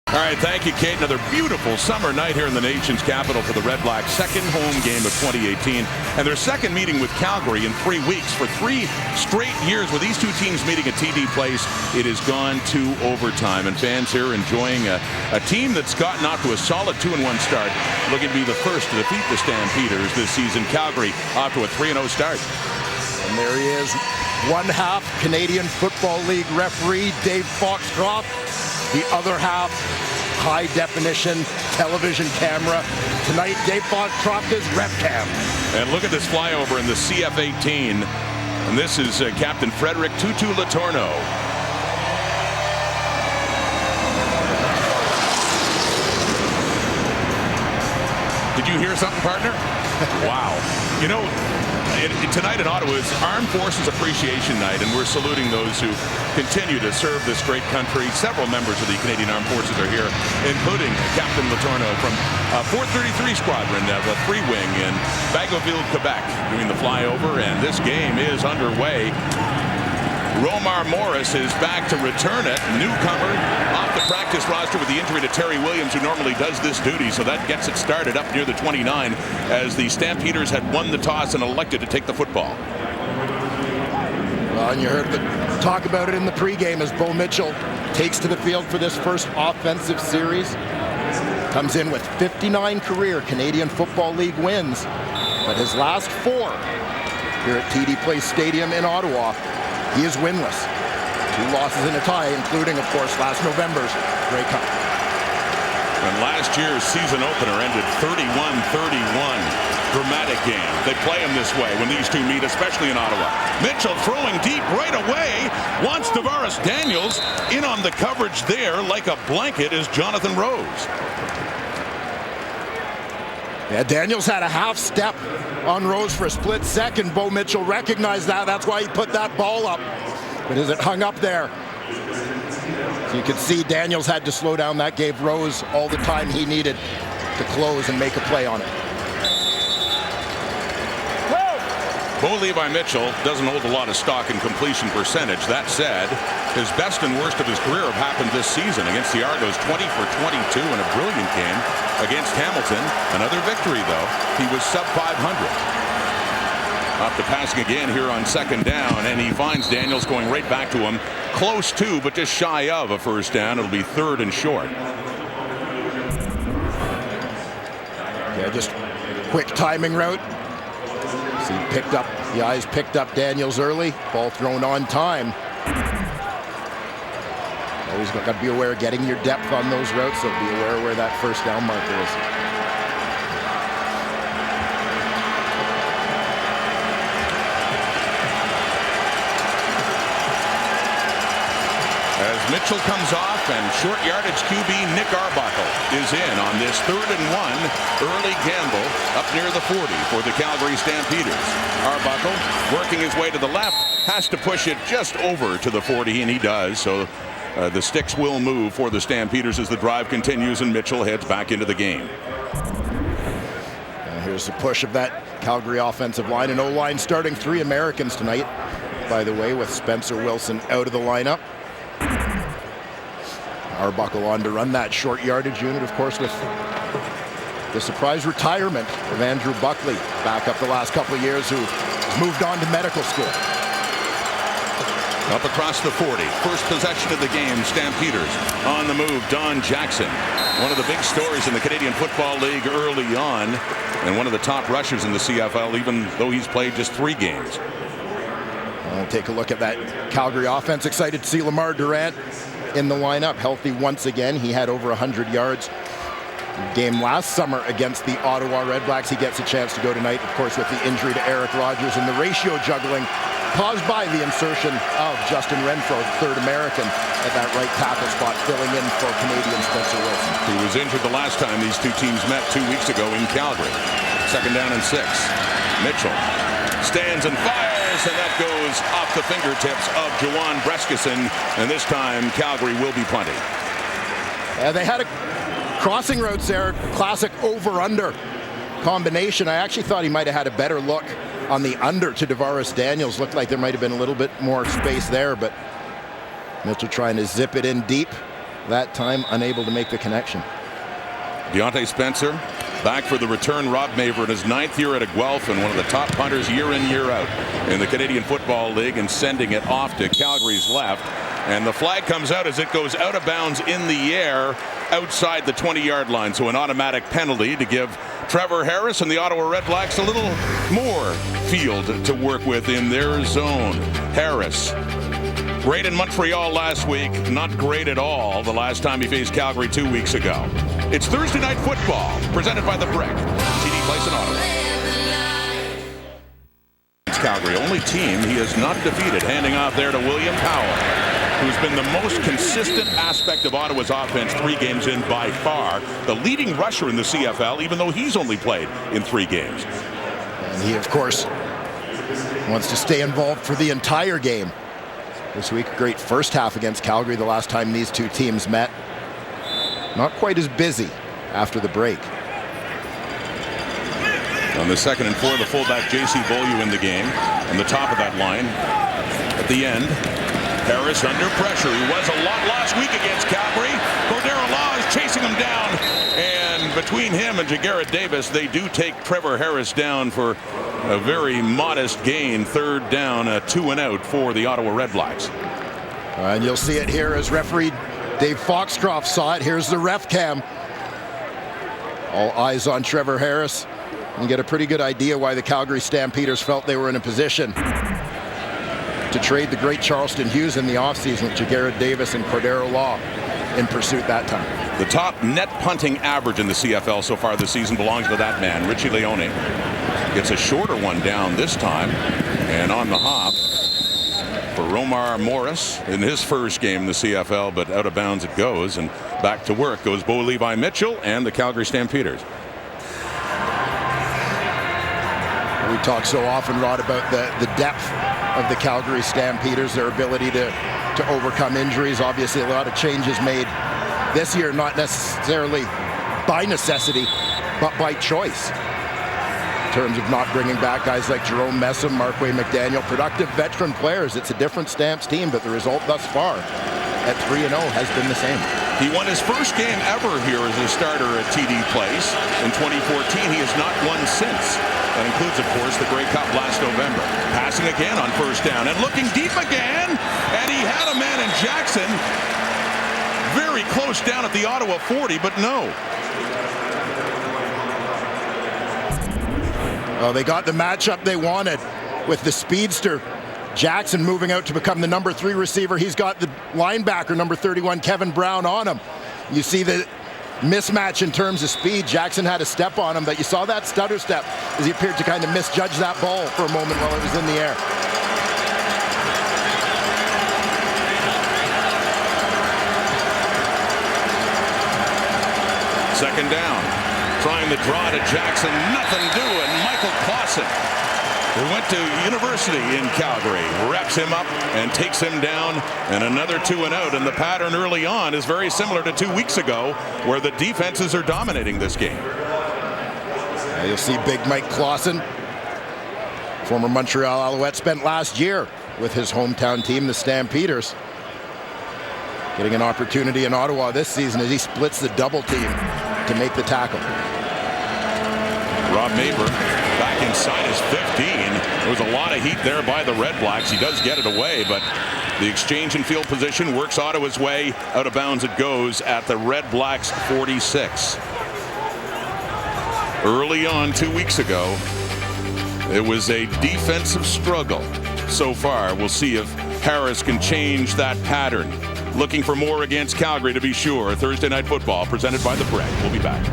All right, thank you, Kate. Another beautiful summer night here in the nation's capital for the Red Blacks' second home game of 2018. And their second meeting with Calgary in 3 weeks. For 3 straight years with these two teams meeting at TD Place, it has gone to overtime. And fans here enjoying a team that's gotten off to a solid 2-1 start, looking to be the first to defeat the Stampeders this season. Calgary off to a 3-0 start. And there he is, one half Canadian Football League referee Dave Foxcroft. The other half, high-definition television camera. Tonight, Dave Foxcroft is rep cam. And look at this flyover in the CF-18. And this is Captain Frederick Tutu Latorno. Did you hear something, partner? Wow. You know, tonight in Ottawa is Armed Forces Appreciation Night, and we're saluting those who continue to serve this great country. Several members of the Canadian Armed Forces are here, including Captain Latorno from 433 Squadron, the 3-wing in Bagotville, Quebec, doing the flyover, and this game is underway. Romar Morris is back to return it. Newcomer off the practice roster with the injury to Terry Williams, who normally does this duty, so that gets it started up near the 29 as the Stampeders had won the toss and elected to take the football. Well, and you heard the talk about it in the pregame as Bo Mitchell takes to the field for this first offensive series. Comes in with 59 career Canadian Football League wins, but his last 4 here at TD Place Stadium in Ottawa, he is winless. 2 losses and a tie, including, of course, last November's Grey Cup. And last year's season opener ended 31-31. Dramatic game. They play them this way when these two meet, especially in Ottawa. Mitchell throwing deep right away. Wants Tavares Daniels. In on the coverage there like a blanket is Jonathan Rose. Yeah, Daniels had a half step on Rose for a split second. Bo Mitchell recognized that. That's why he put that ball up. But as it hung up there, so you could see Daniels had to slow down. That gave Rose all the time he needed to close and make a play on it. Bo Levi Mitchell doesn't hold a lot of stock in completion percentage. That said, his best and worst of his career have happened this season. Against the Argos, 20 for 22 in a brilliant game. Against Hamilton, another victory though. He was sub 500. Up to passing again here on second down, and he finds Daniels going right back to him. Close to, but just shy of a first down. It'll be 3rd and short. Yeah, just quick timing route. So he picked up, the eyes picked up Daniels early. Ball thrown on time. Always got to be aware of getting your depth on those routes, so be aware where that first down marker is. As Mitchell comes off, and short yardage QB Nick Arbuckle is in on this 3rd and 1 early gamble up near the 40 for the Calgary Stampeders. Arbuckle working his way to the left, has to push it just over to the 40, and he does. So the sticks will move for the Stampeders as the drive continues, and Mitchell heads back into the game. Here's the push of that Calgary offensive line and O-line, starting 3 Americans tonight, by the way, with Spencer Wilson out of the lineup. Arbuckle on to run that short yardage unit, of course, with the surprise retirement of Andrew Buckley, back up the last couple of years, who has moved on to medical school. Up across the 40, first possession of the game, Stampeders on the move. Don Jackson, one of the big stories in the Canadian Football League early on, and one of the top rushers in the CFL, even though he's played just 3 games. We'll take a look at that Calgary offense. Excited to see Lamar Durant in the lineup, healthy once again. He had over 100 yards game last summer against the Ottawa Redblacks. He gets a chance to go tonight, of course, with the injury to Eric Rogers and the ratio juggling caused by the insertion of Justin Renfro, 3rd American, at that right tackle spot, filling in for Canadian Spencer Wilson. He was injured the last time these two teams met 2 weeks ago in Calgary. 2nd down and 6. Mitchell stands and fires, and that goes off the fingertips of Jawan Breskison, and this time Calgary will be punting. They had a crossing routes there, classic over-under combination. I actually thought he might have had a better look on the under to Tavares Daniels. Looked like there might have been a little bit more space there, but Mitchell trying to zip it in deep that time unable to make the connection. Deontay Spencer back for the return. Rob Maver in his 9th year at Guelph and one of the top punters year in, year out in the Canadian Football League, and sending it off to Calgary's left. And the flag comes out as it goes out of bounds in the air outside the 20-yard line. So an automatic penalty to give Trevor Harris and the Ottawa REDBLACKS a little more field to work with in their zone. Harris, great in Montreal last week, not great at all the last time he faced Calgary 2 weeks ago. It's Thursday Night Football, presented by The Brick, TD Place in Ottawa. It's Calgary, only team he has not defeated. Handing off there to William Powell, who's been the most consistent aspect of Ottawa's offense 3 games in by far. The leading rusher in the CFL, even though he's only played in 3 games. And he, of course, wants to stay involved for the entire game. This week, a great first half against Calgary the last time these two teams met. Not quite as busy after the break. On the 2nd and 4, the fullback J.C. Beaulieu in the game. On the top of that line, at the end, Harris under pressure. He was a lot last week against Calgary. Cordero Law is chasing him down. And between him and Jagarrett Davis, they do take Trevor Harris down for a very modest gain. 3rd down, a 2-and-out for the Ottawa REDBLACKS. And you'll see it here as referee Dave Foxcroft saw it. Here's the ref cam. All eyes on Trevor Harris. And get a pretty good idea why the Calgary Stampeders felt they were in a position to trade the great Charleston Hughes in the offseason with Jagarrett Davis and Cordero Law in pursuit that time. The top net punting average in the CFL so far this season belongs to that man, Richie Leone. Gets a shorter one down this time, and on the hop for Romar Morris in his first game in the CFL, but out of bounds it goes, and back to work goes Bo Levi Mitchell and the Calgary Stampeders. We talk so often, Rod, about the depth of the Calgary Stampeders, their ability to overcome injuries. Obviously, a lot of changes made this year, not necessarily by necessity, but by choice. In terms of not bringing back guys like Jerome Messam, Markway McDaniel, productive veteran players. It's a different Stamps team, but the result thus far at 3-0 has been the same. He won his first game ever here as a starter at TD Place in 2014. He has not won since. That includes, of course, the Grey Cup last November. Passing again on 1st down and looking deep again. And he had a man in Jackson very close down at the Ottawa 40, but no. Well, they got the matchup they wanted with the speedster Jackson moving out to become the number 3 receiver. He's got the linebacker, number 31, Kevin Brown, on him. You see the mismatch in terms of speed. Jackson had a step on him, but you saw that stutter step as he appeared to kind of misjudge that ball for a moment while it was in the air. Second down. Trying to draw to Jackson. Nothing doing. Michael Clausen, who went to university in Calgary, wraps him up and takes him down, and another 2-and-out. And the pattern early on is very similar to 2 weeks ago, where the defenses are dominating this game. You'll see big Mike Clausen, former Montreal Alouette, spent last year with his hometown team, the Stampeders, getting an opportunity in Ottawa this season as he splits the double team to make the tackle. Rob Maver back inside his 15. There was a lot of heat there by the REDBLACKS. He does get it away, but the exchange in field position works Ottawa's way. Out of bounds it goes at the REDBLACKS 46. Early on 2 weeks ago, it was a defensive struggle. So far, we'll see if Harris can change that pattern. Looking for more against Calgary, to be sure. Thursday Night Football presented by The Brick. We'll be back.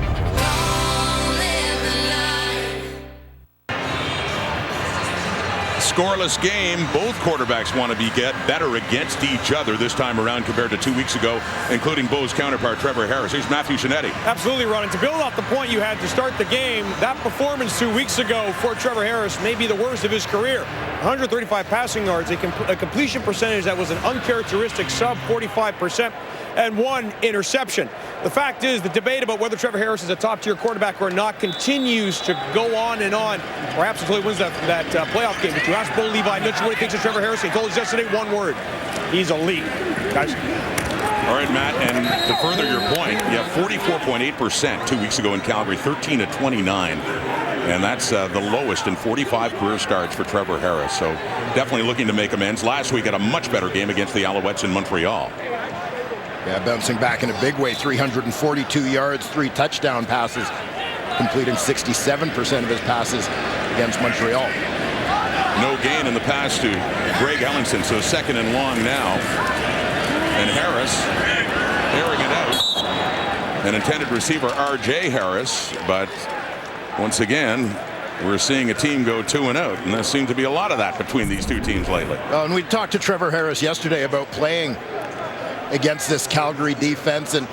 Scoreless game. Both quarterbacks want to get better against each other this time around compared to 2 weeks ago, including Beau's counterpart Trevor Harris. Here's Matthew Shinetti. Absolutely, Ron. And to build off the point you had to start the game, that performance 2 weeks ago for Trevor Harris may be the worst of his career. 135 passing yards, a completion percentage that was an uncharacteristic sub 45%, and 1 interception. The fact is, the debate about whether Trevor Harris is a top-tier quarterback or not continues to go on and on, perhaps until he wins that playoff game. But you ask Bo Levi Mitchell what he thinks of Trevor Harris, he told us yesterday one word: he's elite. Guys. All right, Matt, and to further your point, you have 44.8% 2 weeks ago in Calgary, 13 of 29. And that's the lowest in 45 career starts for Trevor Harris. So definitely looking to make amends. Last week had a much better game against the Alouettes in Montreal. Yeah, bouncing back in a big way, 342 yards, 3 touchdown passes, completing 67% of his passes against Montreal. No gain in the pass to Greg Ellingson, so 2nd and long now. And Harris airing it out. An intended receiver, R.J. Harris, but once again, we're seeing a team go 2 and out, and there seems to be a lot of that between these two teams lately. And we talked to Trevor Harris yesterday about playing against this Calgary defense, and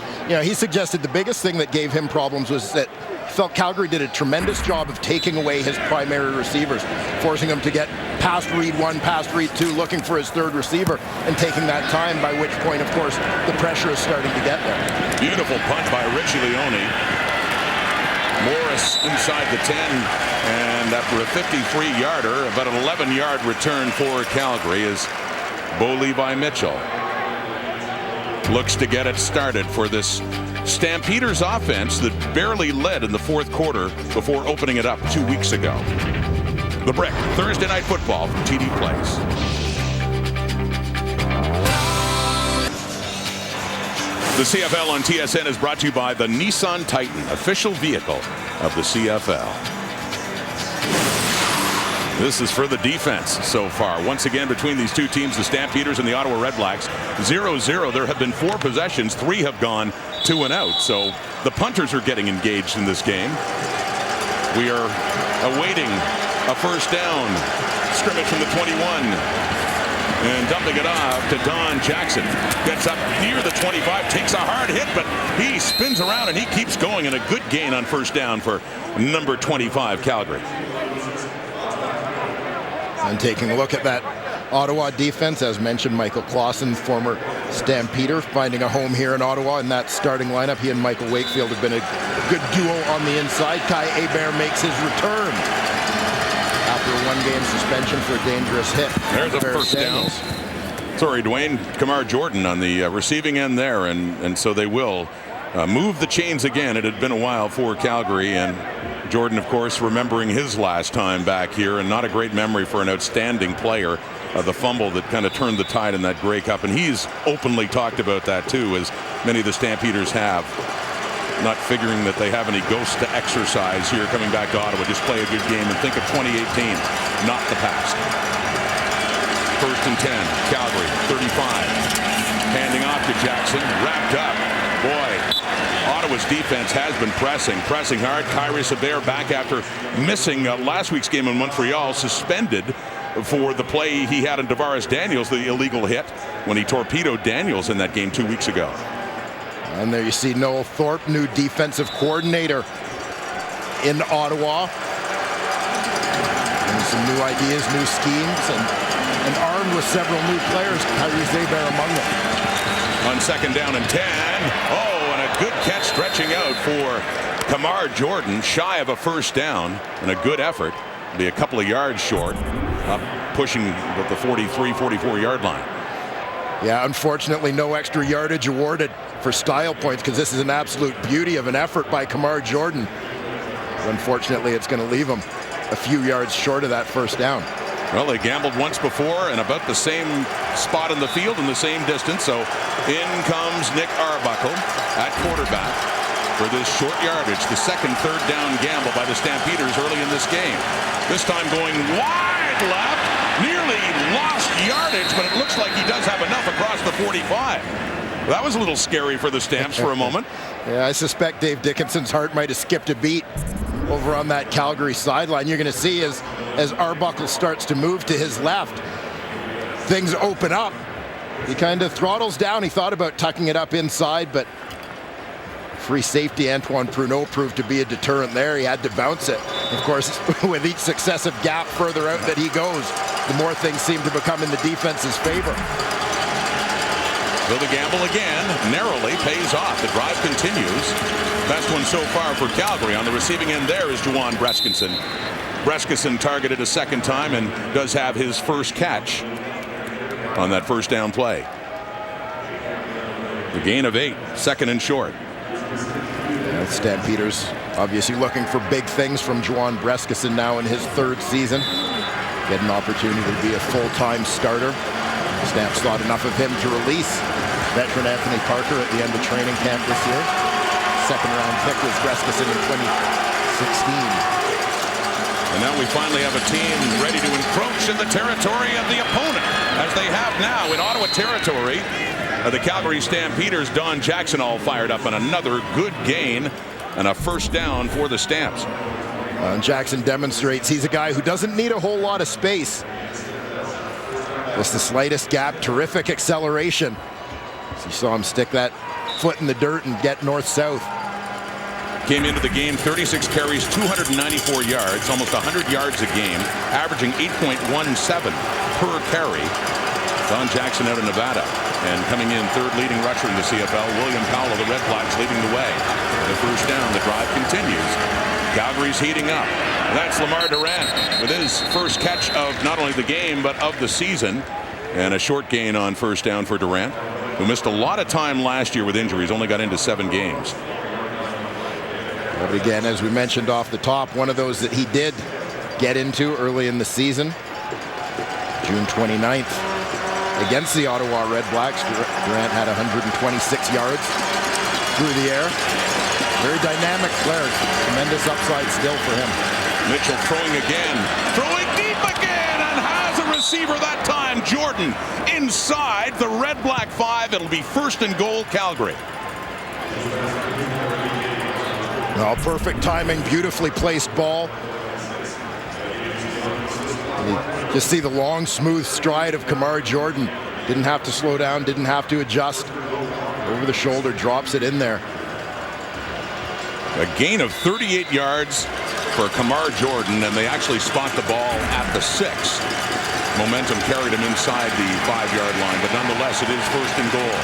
he suggested the biggest thing that gave him problems was that he felt Calgary did a tremendous job of taking away his primary receivers, forcing him to get past read 1, past read 2, looking for his 3rd receiver, and taking that time, by which point, of course, the pressure is starting to get there. Beautiful punt by Richie Leone. Morris inside the 10, and after a 53-yarder, about an 11-yard return for Calgary is Bo Levi Mitchell. Looks to get it started for this Stampeders offense that barely led in the 4th quarter before opening it up 2 weeks ago. The Brick, Thursday Night Football from TD Place. The CFL on TSN is brought to you by the Nissan Titan, official vehicle of the CFL. This is for the defense so far. Once again, between these two teams, the Stampeders and the Ottawa REDBLACKS, 0-0. There have been 4 possessions. 3 have gone 2 and out. So the punters are getting engaged in this game. We are awaiting a first down. Scrimmage from the 21. And dumping it off to Don Jackson. Gets up near the 25, takes a hard hit, but he spins around and he keeps going, and a good gain on first down for number 25, Calgary. And taking a look at that Ottawa defense, as mentioned, Michael Clausen, former Stampeder, finding a home here in Ottawa in that starting lineup. He and Michael Wakefield have been a good duo on the inside. Kai Hebert makes his return after a 1-game suspension for a dangerous hit. There's a first down. Sorry, Dwayne. Kamar Jordan on the receiving end there, and so they will move the chains again. It had been a while for Calgary, and Jordan, of course, remembering his last time back here, and not a great memory for an outstanding player. The fumble that kind of turned the tide in that Grey Cup, and he's openly talked about that too, as many of the Stampeders have. Not figuring that they have any ghosts to exercise here coming back to Ottawa. Just play a good game and think of 2018, not the past. 1st and 10, Calgary, 35. Handing off to Jackson, wrapped up. Boy, Ottawa's defense has been pressing hard. Kyrus Hebert back after missing last week's game in Montreal, suspended for the play he had in Tavares Daniels, the illegal hit, when he torpedoed Daniels in that game 2 weeks ago. And there you see Noel Thorpe, new defensive coordinator in Ottawa. And some new ideas, new schemes, and armed with several new players, Kyrus Hebert among them. On 2nd down and 10. Oh, and a good catch stretching out for Kamar Jordan, shy of a first down, and a good effort. Be a couple of yards short, up pushing the 43, 44-yard line. Yeah, unfortunately, no extra yardage awarded for style points, because this is an absolute beauty of an effort by Kamar Jordan. Unfortunately, it's going to leave him a few yards short of that first down. Well, they gambled once before and about the same spot in the field in the same distance. So in comes Nick Arbuckle at quarterback for this short yardage. The 2nd third down gamble by the Stampeders early in this game. This time going wide left. Nearly lost yardage, but it looks like he does have enough across the 45. That was a little scary for the Stamps for a moment. Yeah, I suspect Dave Dickinson's heart might have skipped a beat over on that Calgary sideline. You're going to see as Arbuckle starts to move to his left, things open up. He kind of throttles down. He thought about tucking it up inside, but free safety Antoine Pruneau proved to be a deterrent there. He had to bounce it. Of course, with each successive gap further out that he goes, the more things seem to become in the defense's favor. So the gamble again narrowly pays off. The drive continues. Best one so far for Calgary. On the receiving end there is Juwan Breskinson. Breskinson targeted a 2nd time and does have his first catch on that first down play. The gain of 8, second and short. Yeah, Stampeders obviously looking for big things from Juwan Breskison now in his 3rd season. Get an opportunity to be a full-time starter. Stamps thought enough of him to release veteran Anthony Parker at the end of training camp this year. 2nd-round pick was Breskison in 2016. And now we finally have a team ready to encroach in the territory of the opponent, as they have now in Ottawa territory. The Calgary Stampeders, Don Jackson all fired up on another good gain and a first down for the Stamps. Jackson demonstrates he's a guy who doesn't need a whole lot of space. Just the slightest gap, terrific acceleration. So you saw him stick that foot in the dirt and get north-south. Came into the game 36 carries, 294 yards, almost 100 yards a game, averaging 8.17 per carry. Don Jackson out of Nevada, and coming in 3rd leading rusher in the CFL, William Powell of the REDBLACKS leading the way. The first down, the drive continues. Calgary's heating up. That's Lamar Durant with his first catch of not only the game but of the season, and a short gain on first down for Durant, who missed a lot of time last year with injuries, only got into 7 games. But again, as we mentioned off the top, one of those that he did get into early in the season, June 29th, against the Ottawa REDBLACKS. Durant had 126 yards through the air. Very dynamic player. Tremendous upside still for him. Mitchell throwing again. Throwing deep again, and has a receiver that time. Jordan inside the REDBLACK 5. It'll be 1st and goal, Calgary. Oh, perfect timing, beautifully placed ball. You just see the long, smooth stride of Kamar Jordan. Didn't have to slow down, didn't have to adjust. Over the shoulder, drops it in there. A gain of 38 yards for Kamar Jordan, and they actually spot the ball at the 6. Momentum carried him inside the 5-yard line, but nonetheless, it is 1st and goal.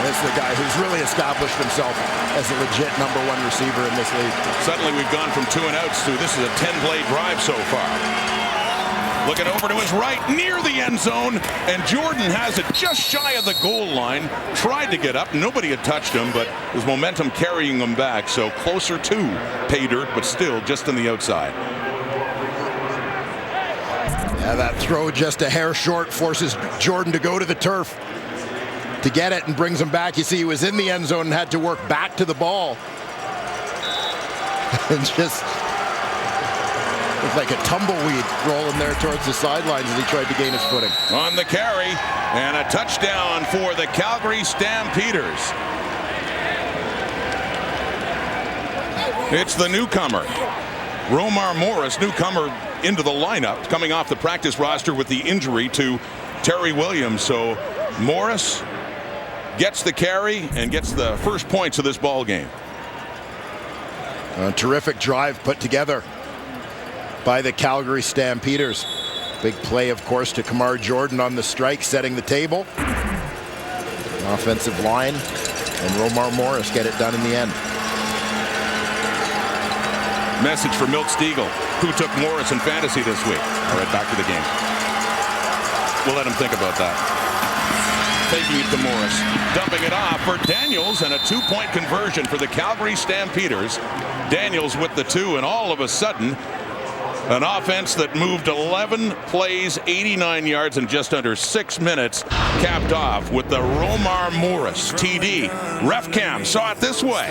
This is the guy who's really established himself as a legit #1 receiver in this league. Suddenly we've gone from 2 and outs to this is a 10-play drive so far. Looking over to his right, near the end zone, and Jordan has it just shy of the goal line. Tried to get up, nobody had touched him, but his momentum carrying him back, so closer to pay dirt, but still just on the outside. Yeah, that throw just a hair short forces Jordan to go to the turf to get it and brings him back. You see he was in the end zone and had to work back to the ball. And just looked like a tumbleweed rolling there towards the sidelines as he tried to gain his footing. On the carry, and a touchdown for the Calgary Stampeders. It's the newcomer, Romar Morris, newcomer into the lineup, coming off the practice roster with the injury to Terry Williams. So Morris gets the carry and gets the first points of this ball game. A terrific drive put together by the Calgary Stampeders. Big play, of course, to Kamar Jordan on the strike, setting the table. Offensive line and Romar Morris get it done in the end. Message for Milt Stiegel, who took Morris in fantasy this week. All right, back to the game. We'll let him think about that. Taking it to Morris, dumping it off for Daniels, and a 2-point conversion for the Calgary Stampeders. Daniels with the 2, and all of a sudden, an offense that moved 11 plays, 89 yards in just under 6 minutes, capped off with the Romar Morris TD. RefCam saw it this way.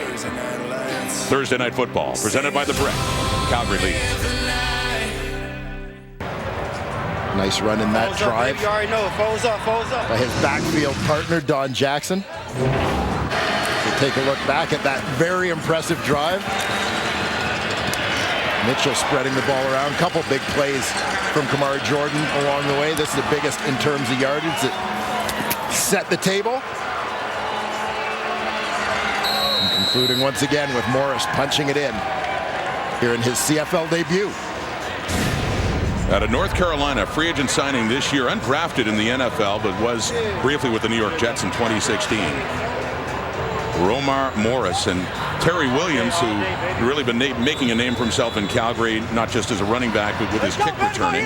Thursday Night Football, presented by The Brick. Calgary leads. Nice run in that drive. You already know, foes up. By his backfield partner, Don Jackson. We'll take a look back at that very impressive drive. Mitchell spreading the ball around. Couple big plays from Kamar Jordan along the way. This is the biggest in terms of yardage that set the table. And concluding once again with Morris punching it in here in his CFL debut. Out of North Carolina, free agent signing this year, undrafted in the NFL, but was briefly with the New York Jets in 2016. Romar Morris, and Terry Williams, who really been making a name for himself in Calgary, not just as a running back, but with his kick returning,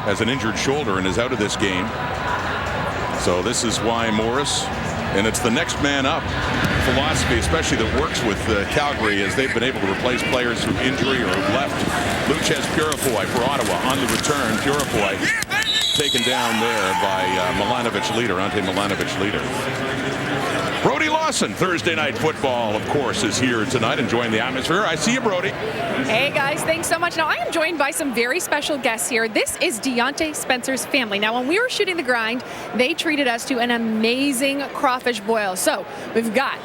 has an injured shoulder and is out of this game. So this is why Morris And it's the next man up philosophy, especially that works with Calgary, as they've been able to replace players through injury or have left. Luchez Purifoy for Ottawa on the return. Purifoy taken down there by Ante Milanovic-Leader. Brody Lawson, Thursday Night Football, of course, is here tonight, enjoying the atmosphere. I see you, Brody. Hey, guys, thanks so much. Now, I am joined by some very special guests here. This is Deontay Spencer's family. Now, when we were shooting the grind, they treated us to an amazing crawfish boil. So, we've got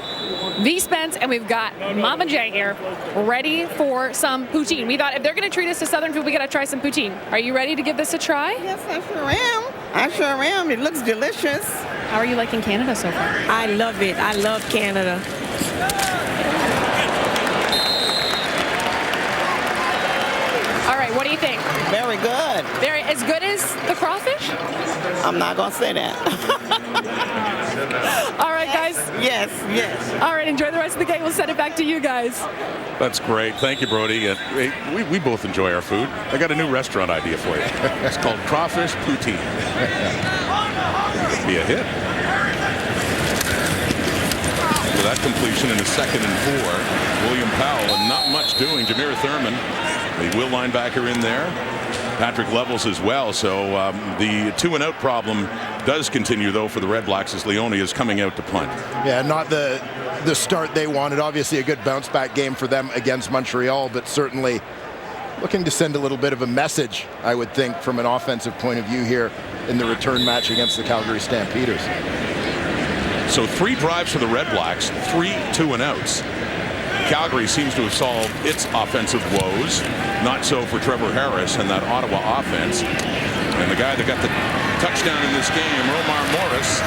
V. Spence and we've got Mama J here, ready for some poutine. We thought if they're going to treat us to Southern food, we got to try some poutine. Are you ready to give this a try? Yes, I sure am. I sure am. It looks delicious. How are you liking Canada so far? I love it. I love Canada. All right, what do you think? Very good. Very as good as the crawfish? I'm not going to say that. All right, guys. Yes, yes. All right, enjoy the rest of the game. We'll send it back to you guys. That's great. Thank you, Brody. We both enjoy our food. I got a new restaurant idea for you. It's called Crawfish Poutine. Be a hit. With that completion in the 2nd and 4, William Powell, and not much doing. Jameer Thurman, the will linebacker, in there. Patrick Levels as well. So the 2-and-out problem does continue, though, for the Red Blacks, as Leone is coming out to punt. Yeah, not the start they wanted. Obviously a good bounce back game for them against Montreal, but certainly looking to send a little bit of a message, I would think, from an offensive point of view here in the return match against the Calgary Stampeders. So 3 drives for the Red Blacks, 3 2-and-outs. Calgary seems to have solved its offensive woes. Not so for Trevor Harris and that Ottawa offense. And the guy that got the touchdown in this game, Romar Morris,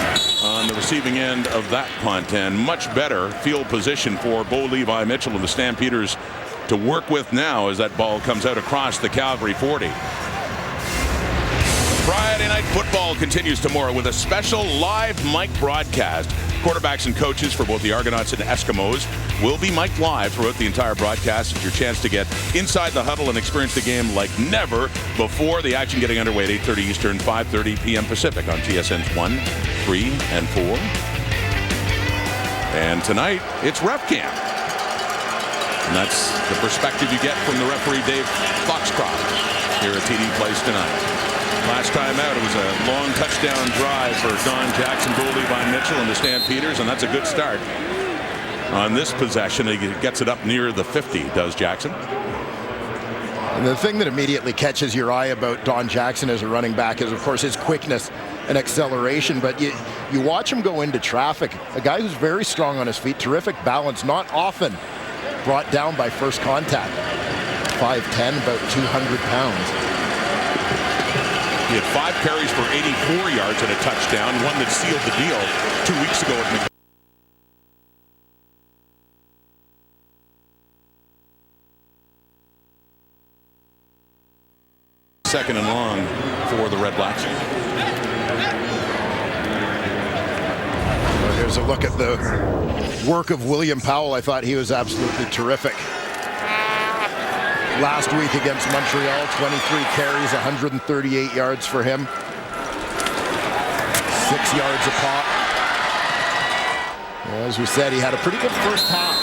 on the receiving end of that punt. And much better field position for Bo Levi Mitchell and the Stampeders to work with now as that ball comes out across the Calgary 40. Friday Night Football continues tomorrow with a special live mic broadcast. Quarterbacks and coaches for both the Argonauts and Eskimos will be mic'd live throughout the entire broadcast. It's your chance to get inside the huddle and experience the game like never before. The action getting underway at 8:30 Eastern, 5:30 p.m. Pacific on TSN's 1, 3, and 4. And tonight, it's Ref Cam. And that's the perspective you get from the referee, Dave Foxcroft, here at TD Place tonight. Last time out, it was a long touchdown drive for Don Jackson, Bo Levi Mitchell, and the Stampeders, and that's a good start. On this possession, he gets it up near the 50, does Jackson. And the thing that immediately catches your eye about Don Jackson as a running back is, of course, his quickness and acceleration. But you watch him go into traffic. A guy who's very strong on his feet, terrific balance, not often brought down by first contact. 5'10", about 200 pounds. He had 5 carries for 84 yards and a touchdown, one that sealed the deal 2 weeks ago at McDonald's. Second and long for the Red Blacks. Well, here's a look at the work of William Powell. I thought he was absolutely terrific. Last week against Montreal, 23 carries, 138 yards for him. 6 yards a pop. Well, as we said, he had a pretty good first half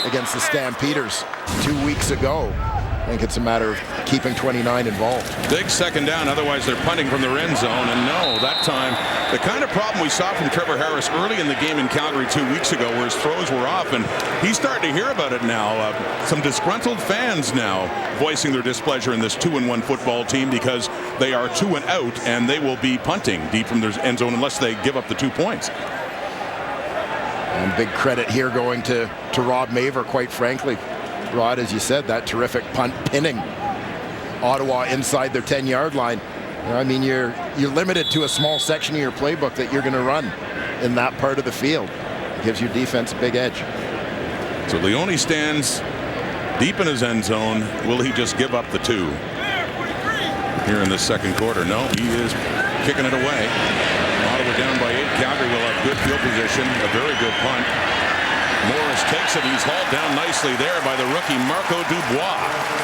against the Stampeders 2 weeks ago. I think it's a matter of keeping 29 involved. Big second down, otherwise they're punting from their end zone. And no, that time, the kind of problem we saw from Trevor Harris early in the game in Calgary 2 weeks ago, where his throws were off, and he's starting to hear about it now. Some disgruntled fans now voicing their displeasure in this 2-and-1 football team because they are 2-and-out, and they will be punting deep from their end zone unless they give up the 2 points. And big credit here going to Rob Maver, quite frankly. Rod, as you said, that terrific punt pinning Ottawa inside their 10-yard line. I mean, you're limited to a small section of your playbook that you're going to run in that part of the field. It gives your defense a big edge. So Leone stands deep in his end zone. Will he just give up the 2 here in the second quarter? No, he is kicking it away. Ottawa down by 8. Calgary will have good field position, a very good punt. Morris takes it. He's hauled down nicely there by the rookie Marco Dubois.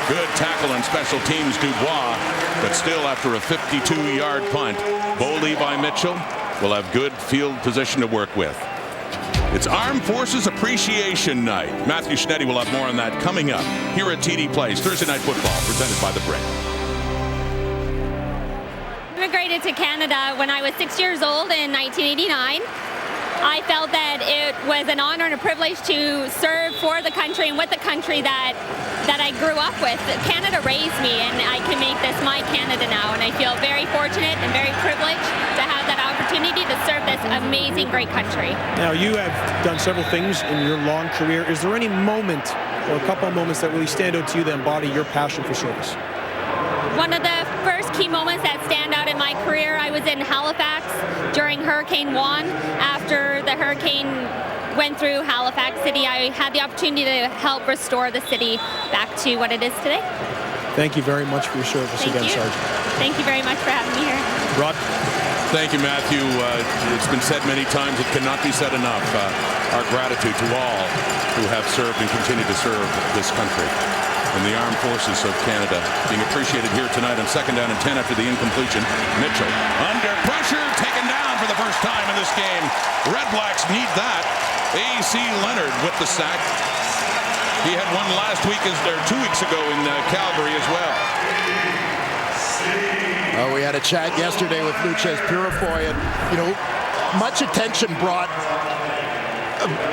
Good tackle on special teams, Dubois. But still, after a 52-yard punt, Bo Levi Mitchell will have good field position to work with. It's Armed Forces Appreciation Night. Matthew Schnetty will have more on that coming up here at TD Place. Thursday Night Football presented by The Brick. I immigrated to Canada when I was 6 years old in 1989. I felt that it was an honor and a privilege to serve for the country and with the country that I grew up with. Canada raised me, and I can make this my Canada now, and I feel very fortunate and very privileged to have that opportunity to serve this amazing, great country. Now, you have done several things in your long career. Is there any moment or a couple of moments that really stand out to you that embody your passion for service? One of the first key moments that stand out in my career, I was in Halifax during Hurricane Juan. After the hurricane went through Halifax City, I had the opportunity to help restore the city back to what it is today. Thank you very much for your service again, Sergeant. Thank you very much for having me here. Rod? Thank you, Matthew. It's been said many times, it cannot be said enough. Our gratitude to all who have served and continue to serve this country. And the Armed Forces of Canada being appreciated here tonight on 2nd down and 10 after the incompletion. Mitchell under pressure, taken down for the first time in this game. Red Blacks need that. A.C. Leonard with the sack. He had one last week, 2 weeks ago in Calgary as well. We had a chat yesterday with Lucas Purifoy, and much attention brought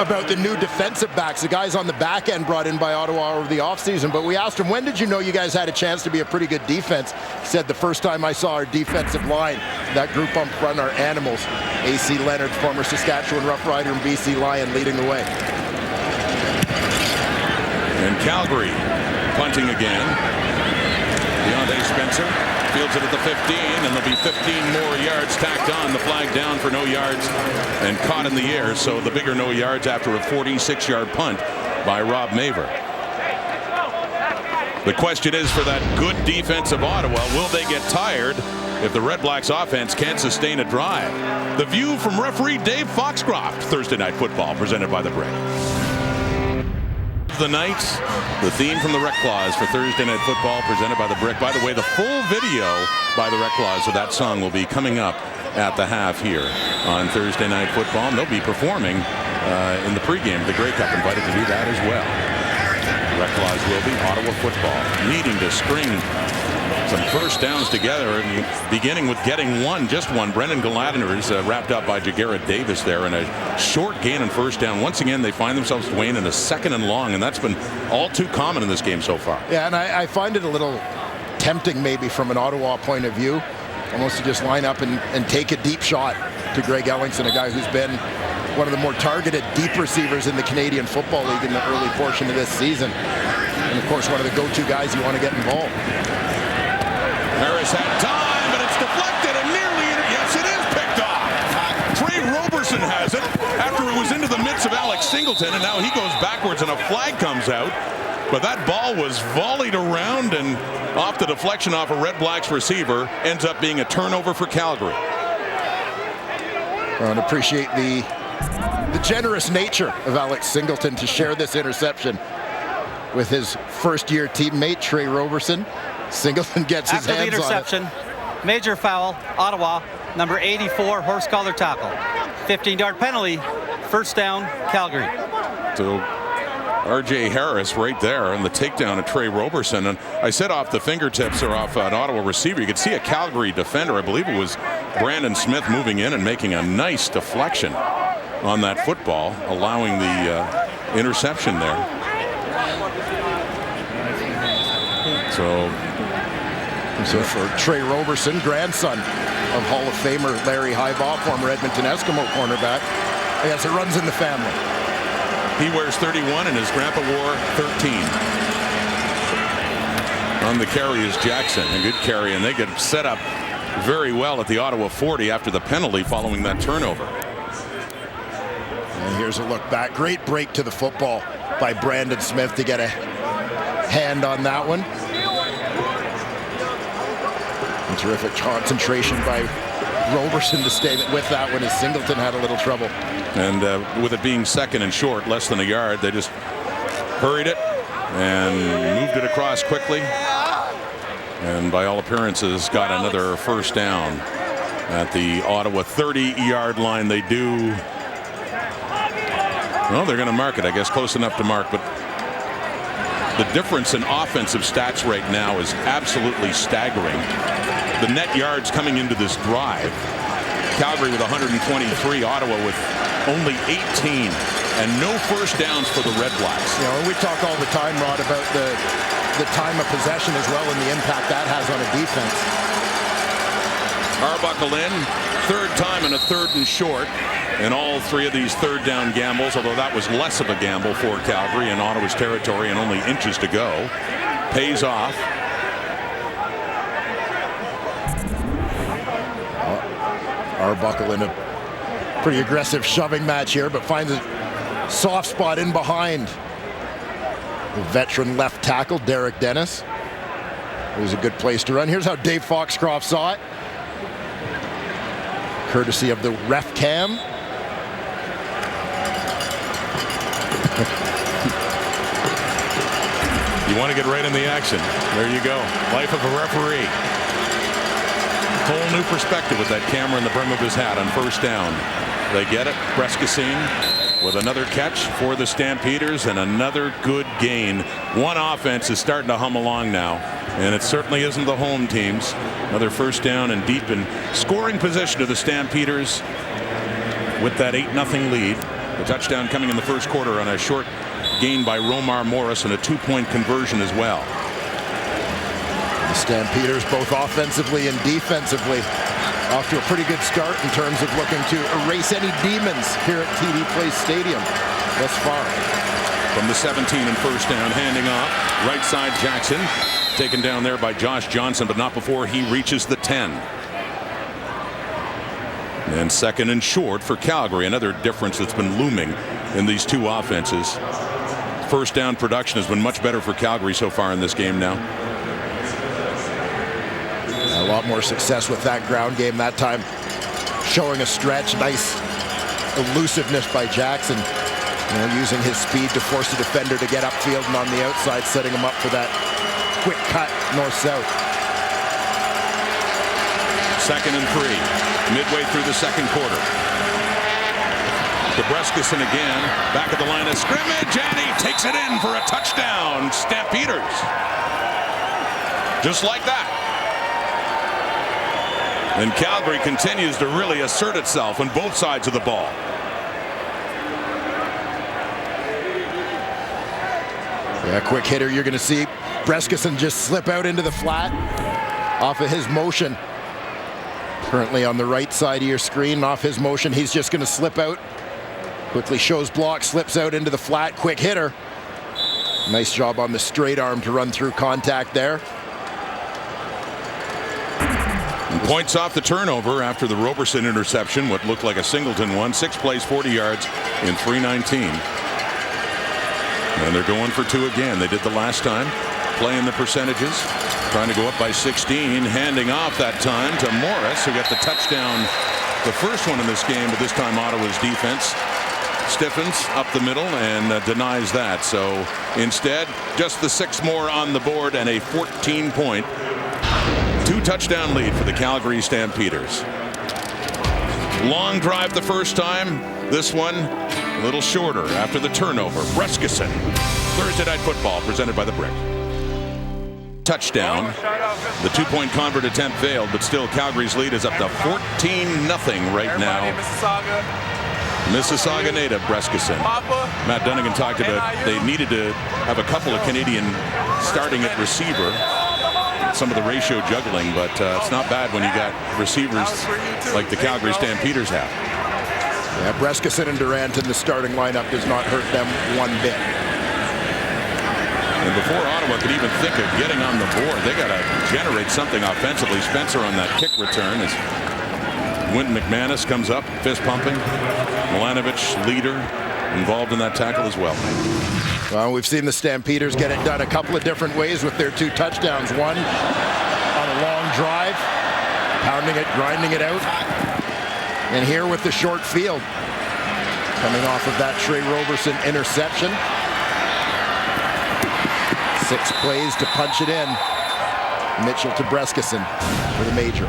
about the new defensive backs, the guys on the back end brought in by Ottawa over the offseason. But we asked him, when did you know you guys had a chance to be a pretty good defense? He said, the first time I saw our defensive line, that group up front are animals. A.C. Leonard, former Saskatchewan Rough Rider and BC Lion, leading the way. And Calgary punting again. Deontay Spencer fields it at the 15, and there'll be 15 more yards tacked on. The flag down for no yards and caught in the air. So the bigger no yards after a 46-yard punt by Rob Maver. The question is, for that good defense of Ottawa, will they get tired if the Red Blacks offense can't sustain a drive? The view from referee Dave Foxcroft. Thursday Night Football presented by The Brick. The night, the theme from the Rec Claws for Thursday Night Football presented by The Brick. By the way, the full video by the Rec Claws of that song will be coming up at the half here on Thursday Night Football, and they'll be performing in the pregame of the Grey Cup, invited to do that as well. The Rec Claws will be Ottawa football, needing to string some first downs together, and beginning with getting just one. Brendan Gladner is wrapped up by Jagarrett Davis there in a short gain and first down. Once again, they find themselves, Dwayne, in a 2nd and long, and that's been all too common in this game so far. Yeah, and I find it a little tempting maybe from an Ottawa point of view, almost to just line up and take a deep shot to Greg Ellingson, a guy who's been one of the more targeted deep receivers in the Canadian Football League in the early portion of this season. And of course, one of the go-to guys you want to get involved. Harris had time, but it's deflected and nearly, yes, it is picked off. Trey Roberson has it after it was into the midst of Alex Singleton, and now he goes backwards and a flag comes out. But that ball was volleyed around and off the deflection off a Red Blacks receiver, ends up being a turnover for Calgary. And appreciate the generous nature of Alex Singleton to share this interception with his first-year teammate, Trey Roberson. Singleton gets his hands on it. After the interception, major foul, Ottawa, number 84, horse collar tackle. 15-yard penalty, first down, Calgary. So R.J. Harris right there and the takedown of Trey Roberson. And I said off the fingertips or off an Ottawa receiver, you could see a Calgary defender, I believe it was Brandon Smith, moving in and making a nice deflection on that football, allowing the interception there. So for Trey Roberson, grandson of Hall of Famer Larry Highbaugh, former Edmonton Eskimo cornerback, I guess it runs in the family. He wears 31 and his grandpa wore 13. On the carry is Jackson, a good carry, and they get set up very well at the Ottawa 40 after the penalty following that turnover. And here's a look back. Great break to the football by Brandon Smith to get a hand on that one. And terrific concentration by Roberson to stay with that one as Singleton had a little trouble. And with it being 2nd and short, less than a yard, they just hurried it and moved it across quickly. And by all appearances, got another first down at the Ottawa 30-yard line. They do Well, they're going to mark it, I guess, close enough to mark, but the difference in offensive stats right now is absolutely staggering. The net yards coming into this drive, Calgary with 123, Ottawa with only 18, and no first downs for the REDBLACKS. You know, we talk all the time, Rod, about the time of possession as well and the impact that has on a defense. Arbuckle in, third time and a third and short. In all three of these third down gambles, although that was less of a gamble for Calgary in Ottawa's territory and only inches to go, pays off. Arbuckle in a pretty aggressive shoving match here, but finds a soft spot in behind the veteran left tackle, Derek Dennis. It was a good place to run. Here's how Dave Foxcroft saw it, courtesy of the ref cam. You want to get right in the action. There you go. Life of a referee. Whole new perspective with that camera in the brim of his hat on first down. They get it. Breskison with another catch for the Stampeders and another good gain. One offense is starting to hum along now, and it certainly isn't the home teams. Another first down and deep in scoring position of the Stampeders with that 8-0 lead. The touchdown coming in the first quarter on a short gain by Romar Morris and a 2-point conversion as well. The Stampeders, both offensively and defensively, off to a pretty good start in terms of looking to erase any demons here at TD Place Stadium thus far. From the 17 and first down, handing off. Right side Jackson, taken down there by Josh Johnson, but not before he reaches the 10. And second and short for Calgary, another difference that's been looming in these two offenses. First down production has been much better for Calgary so far in this game now. A lot more success with that ground game that time, showing a stretch. Nice elusiveness by Jackson, you know, using his speed to force the defender to get upfield and on the outside, setting him up for that quick cut north-south. Second and 3, midway through the second quarter. To Breskison again, back at the line of scrimmage, and he takes it in for a touchdown. Stampeders. Just like that. And Calgary continues to really assert itself on both sides of the ball. Yeah, quick hitter. You're going to see Breskison just slip out into the flat off of his motion. Currently on the right side of your screen, off his motion, he's just going to slip out. Quickly shows block, slips out into the flat. Quick hitter. Nice job on the straight arm to run through contact there. Points off the turnover after the Roberson interception, what looked like a Singleton one. 6 plays, 40 yards in 3:19. And they're going for 2 again. They did the last time, playing the percentages, trying to go up by 16, handing off that time to Morris, who got the touchdown, the first one in this game, but this time Ottawa's defense stiffens up the middle and denies that. So instead, just the 6 more on the board and a 14-point 2-touchdown lead for the Calgary Stampeders. Long drive the first time. This one a little shorter after the turnover. Breskison. Thursday Night Football presented by the Brick. Touchdown. The 2-point convert attempt failed, but still Calgary's lead is up to 14-0 right now. Mississauga native Breskison. Matt Dunnigan talked about they needed to have a couple of Canadian starting at receiver. Some of the ratio juggling, but it's not bad when you got receivers like the Calgary Stampeders have. Yeah, Breskison and Durant in the starting lineup does not hurt them one bit. And before Ottawa could even think of getting on the board, they got to generate something offensively. Spencer on that kick return as Wynton McManus comes up, fist pumping. Milanovic, leader, involved in that tackle as well. Well, we've seen the Stampeders get it done a couple of different ways with their 2 touchdowns. One on a long drive, pounding it, grinding it out. And here with the short field, coming off of that Trey Roberson interception. 6 plays to punch it in. Mitchell to Breskison for the major.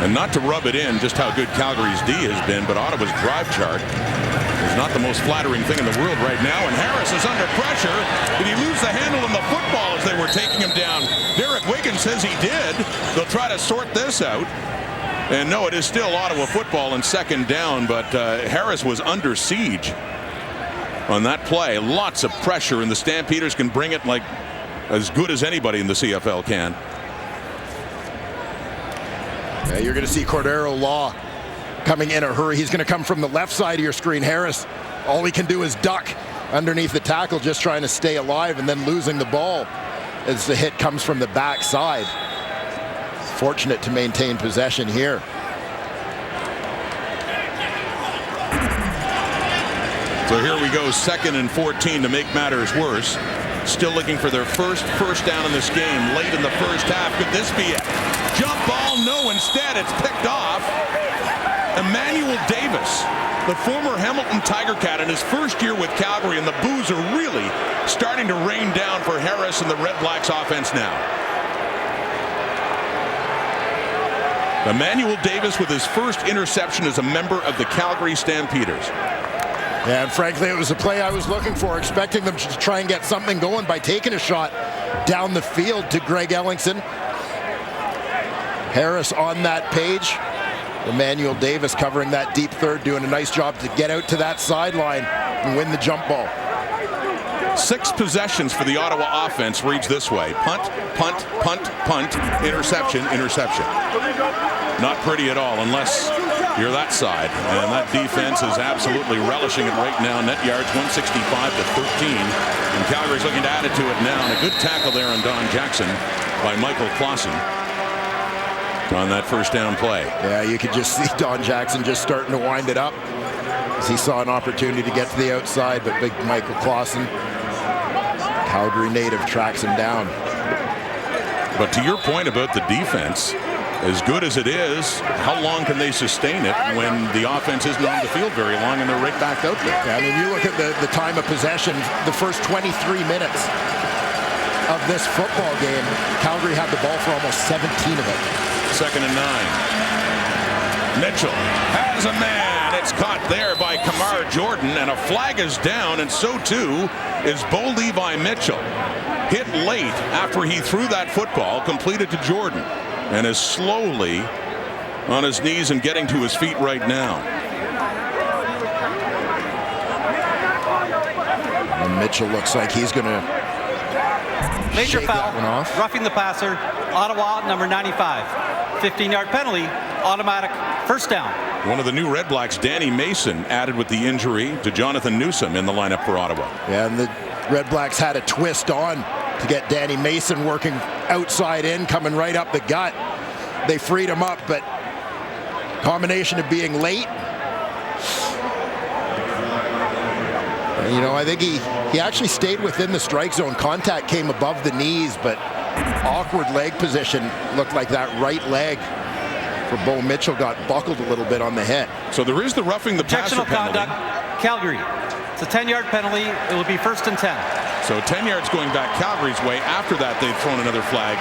And not to rub it in just how good Calgary's D has been, but Ottawa's drive chart is is not the most flattering thing in the world right now, and Harris is under pressure. Did he lose the handle on the football as they were taking him down? Derek Wiggins says he did. They'll try to sort this out. And no, it is still Ottawa football and second down, but Harris was under siege on that play. Lots of pressure, and the Stampeders can bring it like as good as anybody in the CFL can. Yeah, you're going to see Cordero Law coming in a hurry. He's going to come from the left side of your screen. Harris, all he can do is duck underneath the tackle, just trying to stay alive, and then losing the ball as the hit comes from the back side. Fortunate to maintain possession here. So here we go, 2nd and 14 to make matters worse. Still looking for their first down in this game late in the first half. Could this be it? Jump ball, no, instead it's picked off. Emmanuel Davis, the former Hamilton Tiger Cat, in his first year with Calgary, and the boos are really starting to rain down for Harris and the Red Blacks offense now. Emmanuel Davis with his first interception as a member of the Calgary Stampeders. Yeah, and frankly, it was a play I was looking for, expecting them to try and get something going by taking a shot down the field to Greg Ellingson. Harris on that page. Emmanuel Davis covering that deep third, doing a nice job to get out to that sideline and win the jump ball. 6 possessions for the Ottawa offense reads this way: punt, punt, punt, punt, interception, interception. Not pretty at all unless you're that side, and that defense is absolutely relishing it right now. Net yards 165 to 13, and Calgary's looking to add it to it now, and a good tackle there on Don Jackson by Michael Clausen on that first down play. Yeah, you could just see Don Jackson just starting to wind it up as he saw an opportunity to get to the outside, but big Michael Clausen, Calgary native, tracks him down. But to your point about the defense, as good as it is, how long can they sustain it when the offense isn't on the field very long and they're right back out there? Yeah, I mean, you look at the time of possession, the first 23 minutes of this football game, Calgary had the ball for almost 17 of it. 2nd and 9. Mitchell has a man. It's caught there by Kamar Jordan, and a flag is down, and so too is Bo Levi Mitchell. Hit late after he threw that football, completed to Jordan, and is slowly on his knees and getting to his feet right now. And Mitchell looks like he's going to Major shake foul, that one off. roughing the passer, Ottawa, number 95. 15-yard penalty, automatic first down. One of the new Red Blacks, Danny Mason, added with the injury to Jonathan Newsom in the lineup for Ottawa. Yeah, and the Red Blacks had a twist on to get Danny Mason working outside in, coming right up the gut. They freed him up, but combination of being late. You know, I think he actually stayed within the strike zone. Contact came above the knees, but awkward leg position. Looked like that right leg for Bo Mitchell got buckled a little bit on the hit. So there is the roughing the passer Objectional penalty. conduct, Calgary. It's a 10-yard penalty. It will be 1st and 10. So 10 yards going back Calgary's way. After that, they've thrown another flag.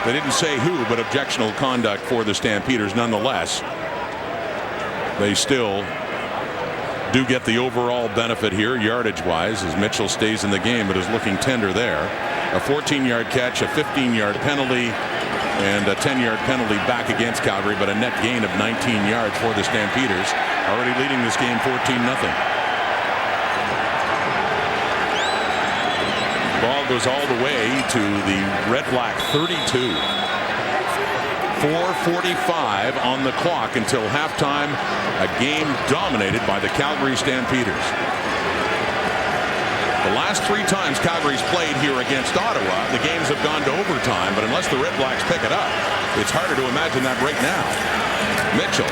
They didn't say who, but objectional conduct for the Stampeders nonetheless. They still do get the overall benefit here, yardage-wise, as Mitchell stays in the game, but is looking tender there. A 14-yard catch, a 15-yard penalty, and a 10-yard penalty back against Calgary, but a net gain of 19 yards for the Stampeders, already leading this game 14-0. Ball goes all the way to the Red Black 32. 4:45 on the clock until halftime. A game dominated by the Calgary Stampeders. The last 3 times Calgary's played here against Ottawa, the games have gone to overtime, but unless the Red Blacks pick it up, it's harder to imagine that right now. Mitchell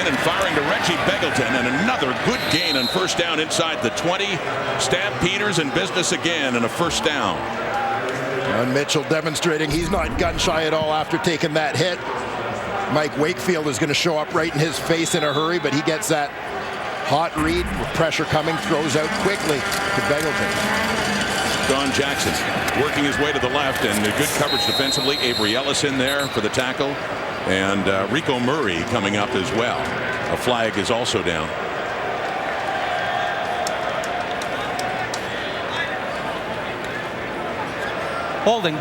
in and firing to Reggie Begelton, and another good gain on first down inside the 20. Stampeders in business again, and a first down. And Mitchell demonstrating he's not gun shy at all after taking that hit. Mike Wakefield is going to show up right in his face in a hurry, but he gets that hot read with pressure coming, throws out quickly to Begelton. Don Jackson working his way to the left, and good coverage defensively. Avery Ellis in there for the tackle, and Rico Murray coming up as well. A flag is also down. Holding.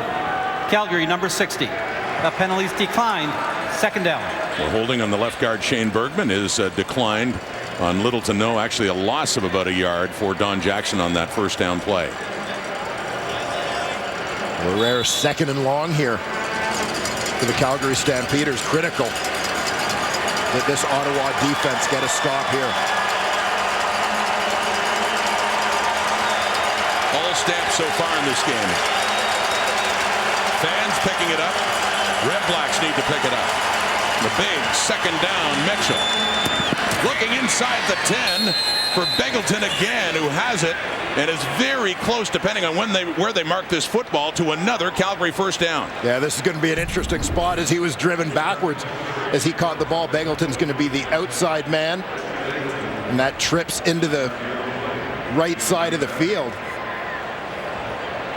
Calgary, number 60. The penalties declined. Second down. Well, holding on the left guard Shane Bergman is declined on little to no, actually a loss of about a yard for Don Jackson on that first down play. Rare second and long here for the Calgary Stampeders. Critical that this Ottawa defense get a stop here. All Stamps so far in this game. Fans picking it up. REDBLACKS need to pick it up. The big second down, Mitchell. Looking inside the 10 for Begelton again, who has it and is very close, depending on where they mark this football, to another Calgary first down. Yeah, this is going to be an interesting spot as he was driven backwards as he caught the ball. Begelton's going to be the outside man, and that trips into the right side of the field.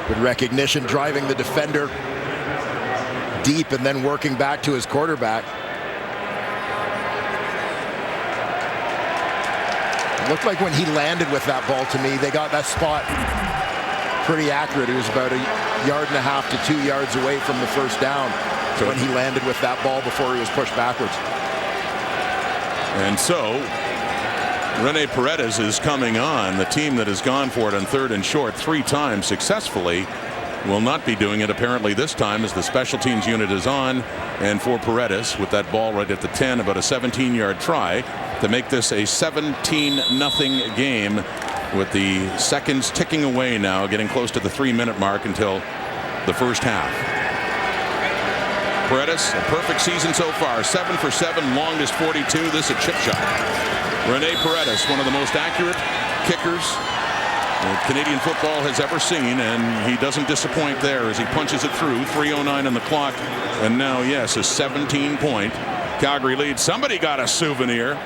Good recognition, driving the defender deep and then working back to his quarterback. It looked like when he landed with that ball, to me, they got that spot pretty accurate. He was about 1.5 yards to 2 yards away from the first down when he landed with that ball before he was pushed backwards. And so Rene Paredes is coming on. The team that has gone for it on 3rd and short 3 times successfully will not be doing it apparently this time, as the special teams unit is on. And for Paredes, with that ball right at the 10, about a 17-yard try to make this a 17-0 game, with the seconds ticking away now, getting close to the 3-minute mark until the first half. Paredes, a perfect season so far, 7 for 7, longest 42. This a chip shot. Rene Paredes, one of the most accurate kickers Canadian football has ever seen, and he doesn't disappoint there as he punches it through. 3:09 on the clock, and now, yes, a 17-point Calgary lead. Somebody got a souvenir.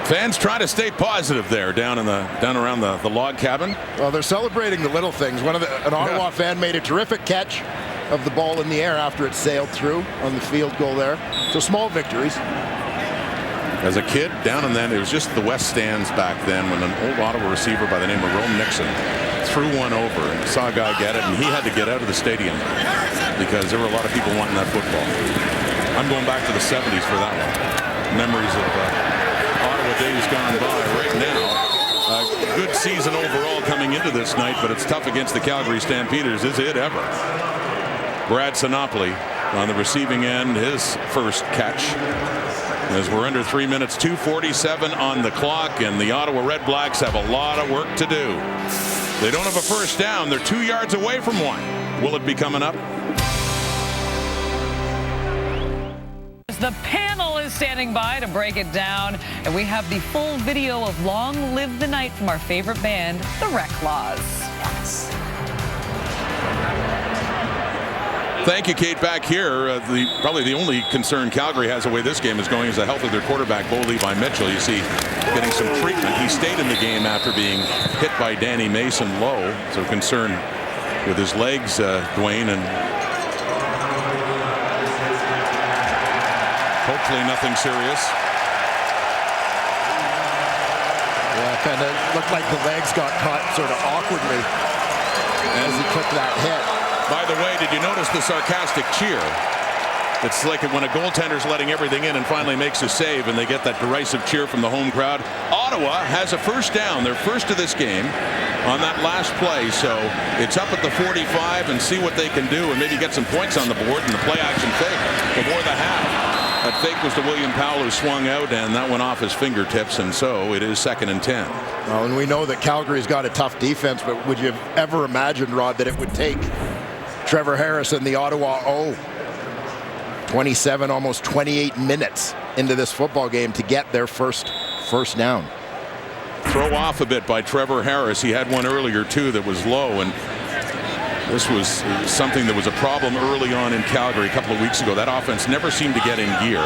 Fans try to stay positive there down around the log cabin. Well, they're celebrating the little things. An Ottawa fan made a terrific catch of the ball in the air after it sailed through on the field goal there. So small victories. As a kid, down in that, it was just the west stands back then, when an old Ottawa receiver by the name of Rome Nixon threw one over and saw a guy get it, and he had to get out of the stadium because there were a lot of people wanting that football. I'm going back to the 70s for that one. Memories of Ottawa days gone by. Right now, a good season overall coming into this night, but it's tough against the Calgary Stampeders. Is it ever? Brad Sinopoli on the receiving end, his first catch. As we're under 3 minutes, 2:47 on the clock, and the Ottawa REDBLACKS have a lot of work to do. They don't have a first down. They're 2 yards away from one. Will it be coming up? The panel is standing by to break it down, and we have the full video of Long Live the Night from our favorite band, the REDBLACKS. Yes. Thank you, Kate. Back here, probably the only concern Calgary has the way this game is going is the health of their quarterback, Bo Levi Mitchell. You see, getting some treatment. He stayed in the game after being hit by Danny Mason low. So concern with his legs, Dwayne, and hopefully nothing serious. Yeah, kind of looked like the legs got caught sort of awkwardly as he took that hit. By the way, did you notice the sarcastic cheer? It's like when a goaltender's letting everything in and finally makes a save, and they get that derisive cheer from the home crowd. Ottawa has a first down, their first of this game, on that last play. So it's up at the 45, and see what they can do and maybe get some points on the board in the play action fake before the half. That fake was to William Powell, who swung out, and that went off his fingertips, and so it is 2nd and 10. Well, and we know that Calgary's got a tough defense, but would you have ever imagined, Rod, that it would take Trevor Harris and the Ottawa 27, almost 28 minutes into this football game to get their first down? Throw off a bit by Trevor Harris. He had one earlier too that was low, and this was something that was a problem early on in Calgary a couple of weeks ago. That offense never seemed to get in gear,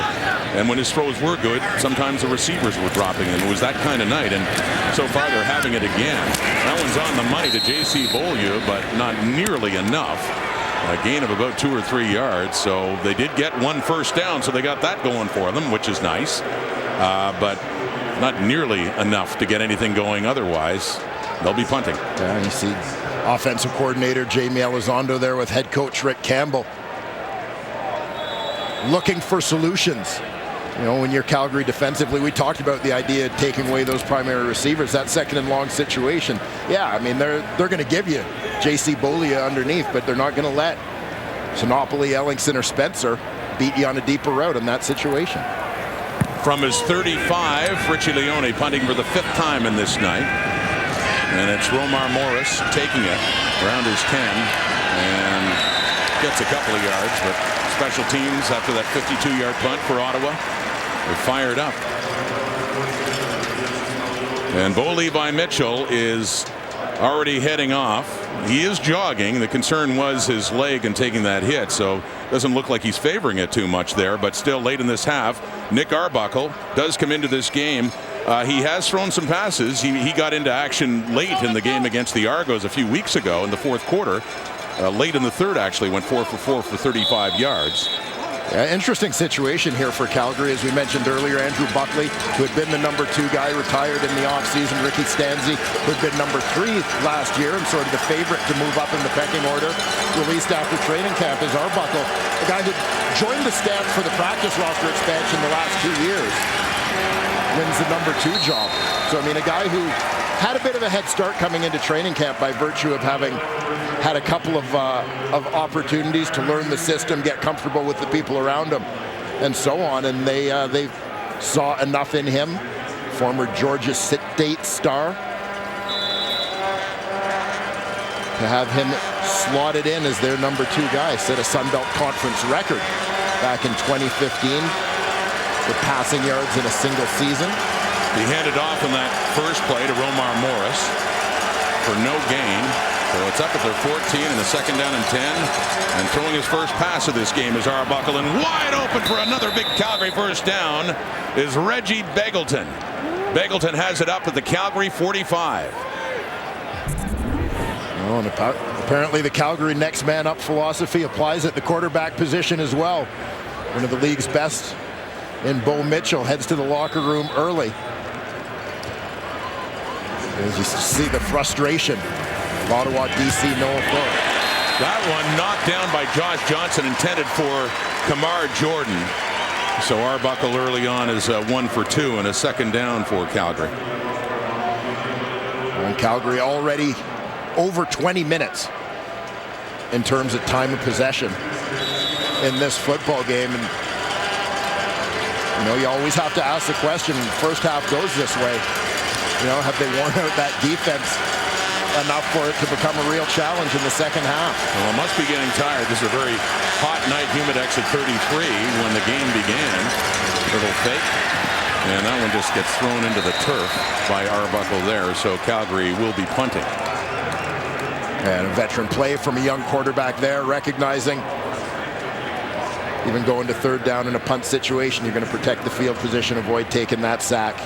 and when his throws were good, sometimes the receivers were dropping, and it was that kind of night, and so far they're having it again. That one's on the money to J.C. Beaulieu, but not nearly enough. A gain of about 2 or 3 yards, so they did get one first down, so they got that going for them, which is nice, but not nearly enough to get anything going otherwise. They'll be punting. Yeah, you see offensive coordinator Jamie Elizondo there with head coach Rick Campbell looking for solutions. You know, when you're Calgary defensively, we talked about the idea of taking away those primary receivers, that second and long situation. Yeah, I mean, they're going to give you J.C. Bolia underneath, but they're not going to let Sinopoli, Ellingson, or Spencer beat you on a deeper route in that situation. From his 35, Richie Leone punting for the 5th time in this night. And it's Romar Morris taking it around his 10 and gets a couple of yards, but special teams after that 52-yard punt for Ottawa. They're fired up. And Bo Levi Mitchell is already heading off. He is jogging. The concern was his leg and taking that hit, so doesn't look like he's favoring it too much there, but still late in this half. Nick Arbuckle does come into this game. He has thrown some passes. He got into action late in the game against the Argos a few weeks ago in the 4th quarter. Late in the 3rd, actually, went 4 for 4 for 35 yards. Yeah, interesting situation here for Calgary. As we mentioned earlier, Andrew Buckley, who had been the number 2 guy, retired in the offseason. Ricky Stanzi, who had been number 3 last year and sort of the favorite to move up in the pecking order, released after training camp as Arbuckle, a guy who joined the Stamps for the practice roster expansion the last 2 years, wins the number 2 job. So, I mean, a guy who had a bit of a head start coming into training camp by virtue of having had a couple of opportunities to learn the system, get comfortable with the people around him, and so on. And they saw enough in him, former Georgia State star, to have him slotted in as their number 2 guy. Set a Sun Belt Conference record back in 2015 for passing yards in a single season. He handed off in that first play to Romar Morris for no gain. So it's up at their 14 and a 2nd down and 10. And throwing his first pass of this game is Arbuckle, and wide open for another big Calgary first down is Reggie Begelton. Begelton has it up at the Calgary 45. Oh, and apparently the Calgary next man up philosophy applies at the quarterback position as well. One of the league's best in Bo Mitchell heads to the locker room early. As you see the frustration of Ottawa DC Noah Thorpe. That one knocked down by Josh Johnson, intended for Kamar Jordan. So Arbuckle early on is 1 for 2 and a 2nd down for Calgary. And Calgary already over 20 minutes in terms of time of possession in this football game. And you know, you always have to ask the question, first half goes this way. You know, have they worn out that defense enough for it to become a real challenge in the second half? Well, it must be getting tired. This is a very hot night, humid exit 33 when the game began. Little fake. And that one just gets thrown into the turf by Arbuckle there. So Calgary will be punting. And a veteran play from a young quarterback there, recognizing even going to 3rd down in a punt situation, you're going to protect the field position, avoid taking that sack.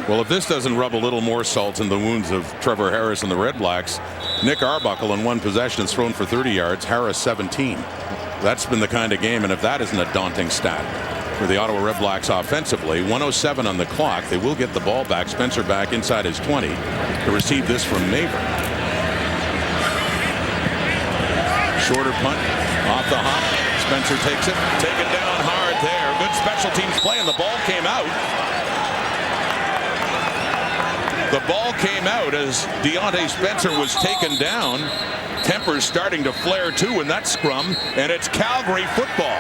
Well, if this doesn't rub a little more salt in the wounds of Trevor Harris and the Red Blacks, Nick Arbuckle in one possession has thrown for 30 yards, Harris 17. That's been the kind of game, and if that isn't a daunting stat for the Ottawa Red Blacks offensively, 1:07 on the clock. They will get the ball back. Spencer back inside his 20 to receive this from Maver. Shorter punt off the hop. Spencer takes it, taken down hard there. Good special teams play, and the ball came out. The ball came out as Deontay Spencer was taken down. Tempers starting to flare too in that scrum, and it's Calgary football.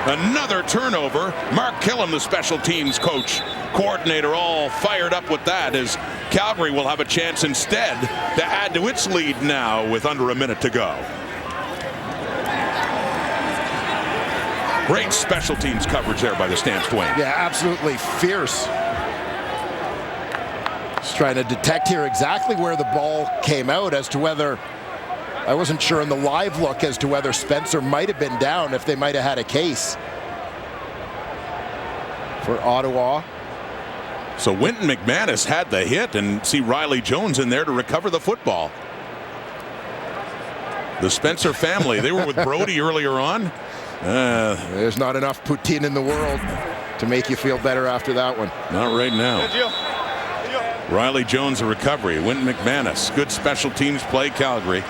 Another turnover. Mark Killam, the special teams coach, coordinator, all fired up with that, as Calgary will have a chance instead to add to its lead now with under a minute to go. Great special teams coverage there by the Stamps, Dwayne. Yeah, absolutely fierce. Just trying to detect here exactly where the ball came out, as to whether, I wasn't sure in the live look as to whether Spencer might have been down, if they might have had a case for Ottawa. So Winton McManus had the hit, and see Riley Jones in there to recover the football. The Spencer family, they were with Brody earlier on. There's not enough poutine in the world to make you feel better after that one. Not right now. Riley Jones a recovery. Wynton McManus, good special teams play. Calgary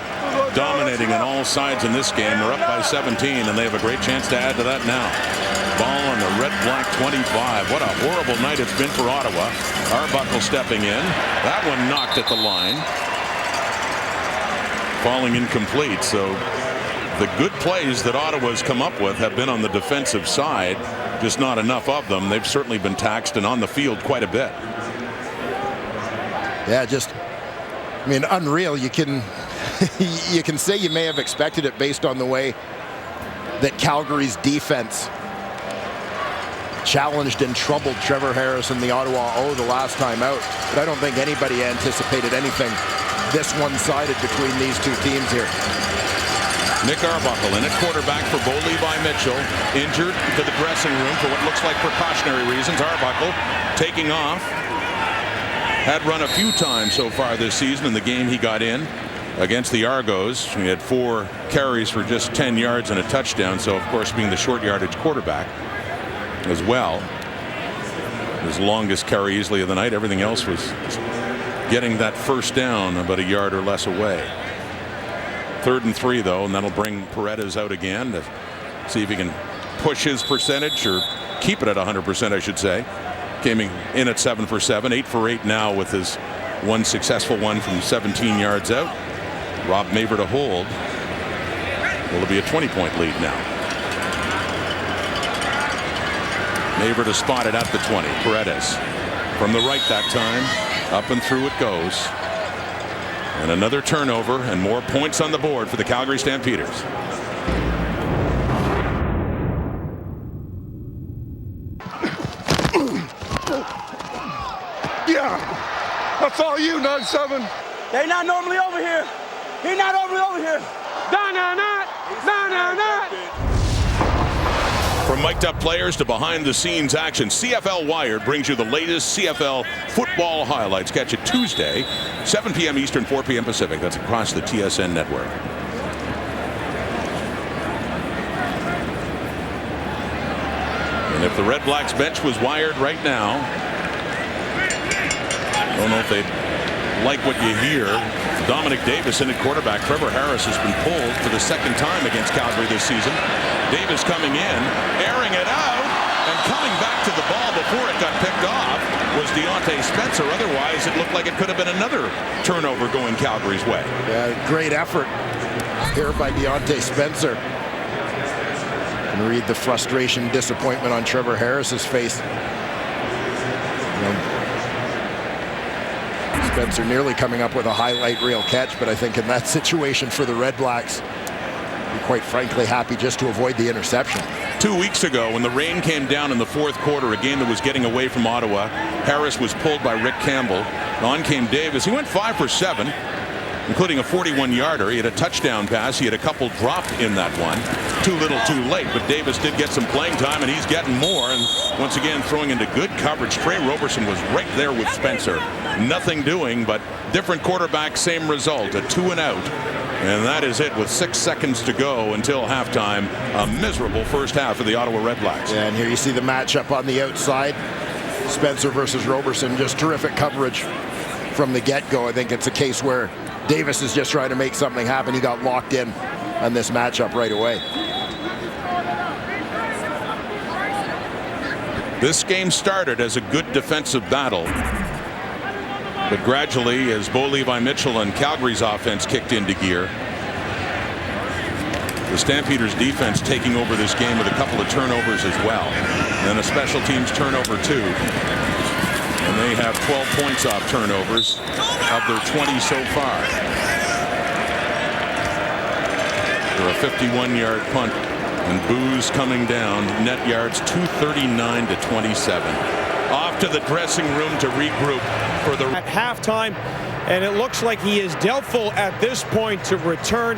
dominating on all sides in this game. They're up by 17, and they have a great chance to add to that now. Ball on the red black 25. What a horrible night it's been for Ottawa. Arbuckle stepping in. That one knocked at the line. Falling incomplete. So the good plays that Ottawa's come up with have been on the defensive side. Just not enough of them. They've certainly been taxed and on the field quite a bit. Yeah, just, I mean, unreal. You can you can say you may have expected it based on the way that Calgary's defense challenged and troubled Trevor Harris and the Ottawa O the last time out. But I don't think anybody anticipated anything this one-sided between these two teams here. Nick Arbuckle in at quarterback for Bo Levi Mitchell. Injured to the dressing room for what looks like precautionary reasons. Arbuckle taking off. Had run a few times so far this season in the game he got in against the Argos. He had 4 carries for just 10 yards and a touchdown. So, of course, being the short yardage quarterback as well. His longest carry easily of the night. Everything else was getting that first down about a yard or less away. 3rd and 3, though, and that'll bring Paredes out again to see if he can push his percentage or keep it at 100%, I should say. Came in at 7 for 7, 8 for 8 now with his one successful one from 17 yards out. Rob Maver to hold. Will it be a 20-point lead now? Maver to spot it at the 20. Paredes from the right that time. Up and through it goes. And another turnover and more points on the board for the Calgary Stampeders. Yeah, that's all you, 9-7. They're not normally over here. He's not normally over here. From mic'd up players to behind the scenes action, CFL Wired brings you the latest CFL football highlights. Catch it Tuesday, 7 p.m. Eastern, 4 p.m. Pacific. That's across the TSN network. And if the Red Blacks bench was wired right now, I don't know if they'd like what you hear. Dominic Davis in at quarterback. Trevor Harris has been pulled for the 2nd time against Calgary this season. Davis coming in, airing it out, and coming back to the ball before it got picked off was Deontay Spencer. Otherwise, it looked like it could have been another turnover going Calgary's way. Yeah, great effort here by Deontay Spencer. And read the frustration, disappointment on Trevor Harris's face. Spencer nearly coming up with a highlight reel catch, but I think in that situation for the Red Blacks, be quite frankly happy just to avoid the interception. 2 weeks ago, when the rain came down in the 4th quarter, a game that was getting away from Ottawa, Harris was pulled by Rick Campbell. On came Davis. He went 5 for 7, including a 41-yarder. He had a touchdown pass. He had a couple dropped in that one. Too little, too late. But Davis did get some playing time, and he's getting more. And once again, throwing into good coverage. Trey Roberson was right there with Spencer. Nothing doing, but different quarterback, same result. A 2 and out. And that is it with 6 seconds to go until halftime. A miserable first half for the Ottawa Redblacks. Yeah, and here you see the matchup on the outside. Spencer versus Roberson. Just terrific coverage from the get-go. I think it's a case where Davis is just trying to make something happen. He got locked in on this matchup right away. This game started as a good defensive battle. But gradually, as Bo Levi Mitchell and Calgary's offense kicked into gear, the Stampeders defense taking over this game with a couple of turnovers as well. And a special teams turnover too. And they have 12 points off turnovers of their 20 so far. For a 51-yard punt. And Booze coming down. Net yards 239 to 27. Off to the dressing room to regroup for the at halftime, and it looks like he is doubtful at this point to return.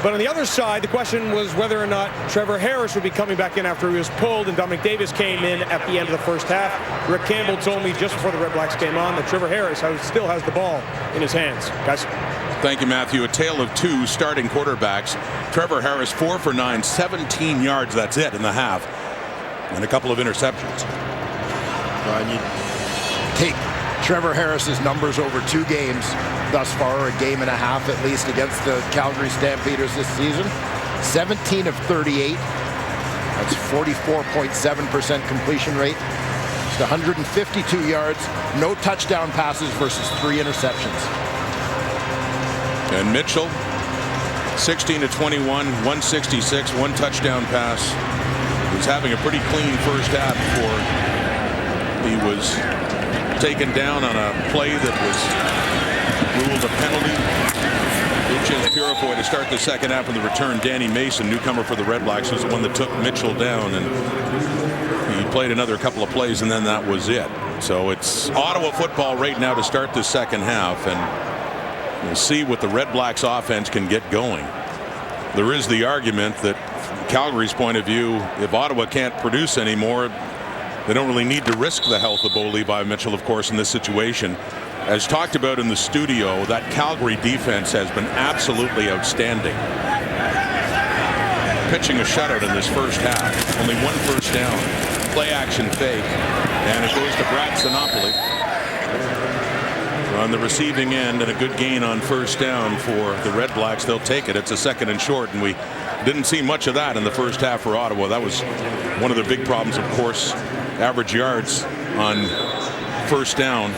But on the other side, the question was whether or not Trevor Harris would be coming back in after he was pulled, and Dominic Davis came in at the end of the first half. Rick Campbell told me just before the Red Blacks came on that Trevor Harris still has the ball in his hands. Guys. Thank you, Matthew. A tale of 2 starting quarterbacks. Trevor Harris 4 for 9, 17 yards. That's it in the half, and a couple of interceptions. And you take Trevor Harris's numbers over 2 games thus far, a game and a half at least, against the Calgary Stampeders this season. 17 of 38. That's 44.7% completion rate. Just 152 yards, no touchdown passes versus 3 interceptions. And Mitchell, 16 to 21, 166, 1 touchdown pass. He's having a pretty clean first half before he was taken down on a play that was ruled a penalty. Uchen's Purifoy to start the second half of the return. Danny Mason, newcomer for the REDBLACKS, was the one that took Mitchell down, and he played another couple of plays, and then that was it. So it's Ottawa football right now to start the second half, and we'll see what the REDBLACKS offense can get going. There is the argument that from Calgary's point of view, if Ottawa can't produce anymore, they don't really need to risk the health of Bo Levi Mitchell, of course, in this situation. As talked about in the studio, that Calgary defense has been absolutely outstanding. Pitching a shutout in this first half. Only 1 first down. Play action fake. And it goes to Brad Sinopoli on the receiving end, and a good gain on first down for the REDBLACKS. They'll take it. It's a 2nd and short, and we didn't see much of that in the first half for Ottawa. That was one of the big problems, of course. Average yards on first down,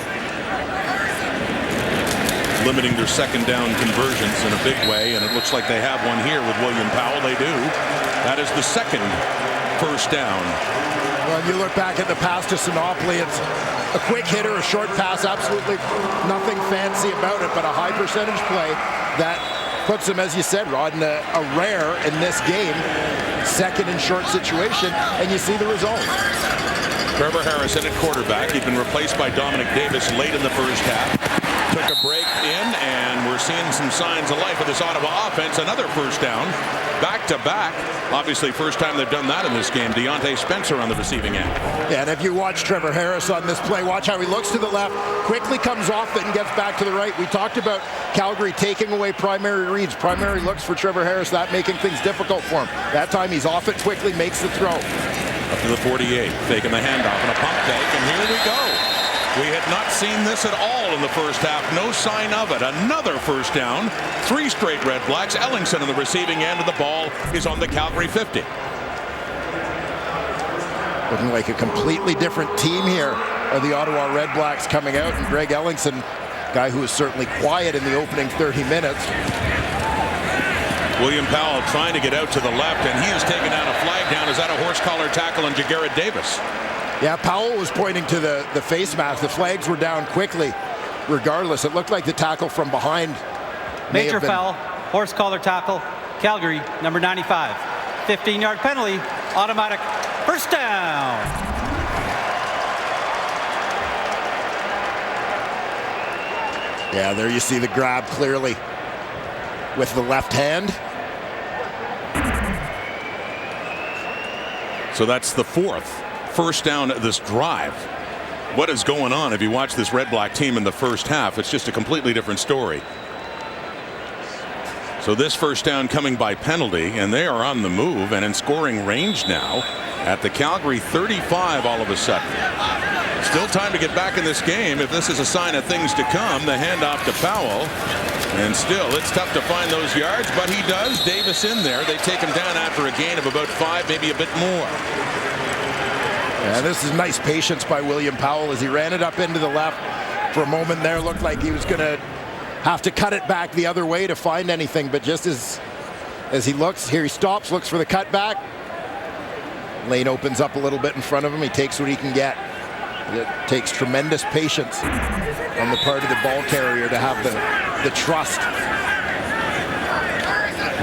limiting their second down conversions in a big way, and it looks like they have one here with William Powell. They do. That is the 2nd first down. Well, you look back at the pass to Sinopoli, it's a quick hitter, a short pass, absolutely nothing fancy about it, but a high percentage play that puts him, as you said, Rod, in a rare in this game, 2nd and short situation, and you see the result. Trevor Harris in at quarterback. He'd been replaced by Dominic Davis late in the first half. Took a break in, and we're seeing some signs of life with this Ottawa offense. Another first down, back-to-back. Obviously, first time they've done that in this game. Deontay Spencer on the receiving end. Yeah, and if you watch Trevor Harris on this play, watch how he looks to the left, quickly comes off it and gets back to the right. We talked about Calgary taking away primary reads, primary looks for Trevor Harris, that making things difficult for him. That time he's off it quickly, makes the throw. Up to the 48, taking the handoff and a pump fake, and here we go. We had not seen this at all in the first half. No sign of it. Another first down. 3 straight REDBLACKS. Ellingson on the receiving end of the ball is on the Calgary 50. Looking like a completely different team here are the Ottawa REDBLACKS coming out, and Greg Ellingson, guy who was certainly quiet in the opening 30 minutes. William Powell trying to get out to the left, and he has taken down a flag down. Is that a horse collar tackle on Jagarrett Davis? Yeah, Powell was pointing to the face mask. The flags were down quickly. Regardless, it looked like the tackle from behind. Major foul, horse collar tackle, Calgary, number 95. 15-yard penalty, automatic first down. Yeah, there you see the grab clearly with the left hand. So that's the 4th first down of this drive. What is going on? If you watch this REDBLACK team in the first half, it's just a completely different story. So this first down coming by penalty, and they are on the move and in scoring range now at the Calgary 35 all of a sudden. Still time to get back in this game if this is a sign of things to come. The handoff to Powell, and still it's tough to find those yards, but he does. Davis in there. They take him down after a gain of about 5, maybe a bit more. Yeah, this is nice patience by William Powell as he ran it up into the left. For a moment there, looked like he was going to have to cut it back the other way to find anything, but just as he looks, here he stops, looks for the cutback. Lane opens up a little bit in front of him. He takes what he can get. It takes tremendous patience on the part of the ball carrier to have the trust.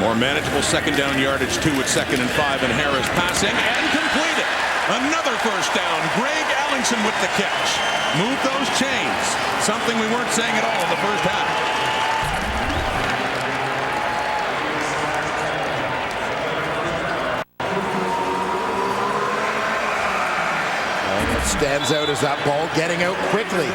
More manageable second down yardage, 2 at 2nd and 5, and Harris passing and completed. Another first down. Greg Ellingson with the catch. Move those chains. Something we weren't saying at all in the first half. What stands out is that ball getting out quickly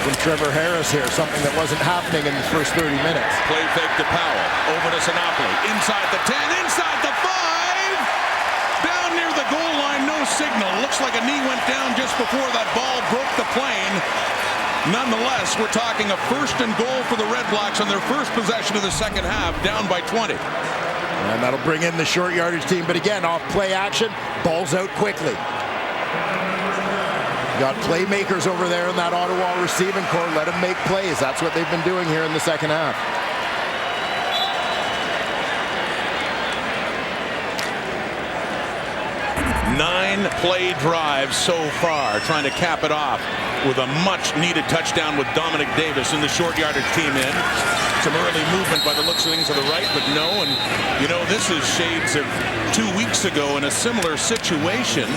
from Trevor Harris here, something that wasn't happening in the first 30 minutes. Play fake to Powell, over to Sinopoli, inside the 10, inside the 5, down near the goal line, no signal. Looks like a knee went down just before that ball broke the plane. Nonetheless, we're talking a 1st and goal for the Red Blacks on their first possession of the second half, down by 20. And that'll bring in the short yardage team. But again, off play action, ball's out quickly. Got playmakers over there in that Ottawa receiving corps. Let them make plays. That's what they've been doing here in the second half. Nine-play drive so far, trying to cap it off with a much-needed touchdown with Dominic Davis and the short yardage team in. Some early movement by the looks of things to the right, but no. And, you know, this is shades of 2 weeks ago in a similar situation.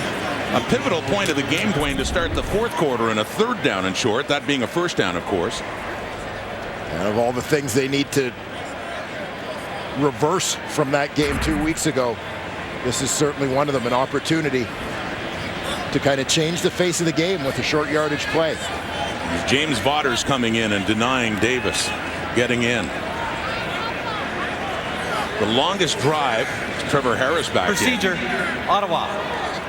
A pivotal point of the game, Dwayne, to start the fourth quarter and a 3rd down and short, that being a 1st down, of course. And of all the things they need to reverse from that game 2 weeks ago, this is certainly one of them, an opportunity to kind of change the face of the game with a short yardage play. James Vaughters coming in and denying Davis getting in. The longest drive, Trevor Harris back Procedure, Ottawa.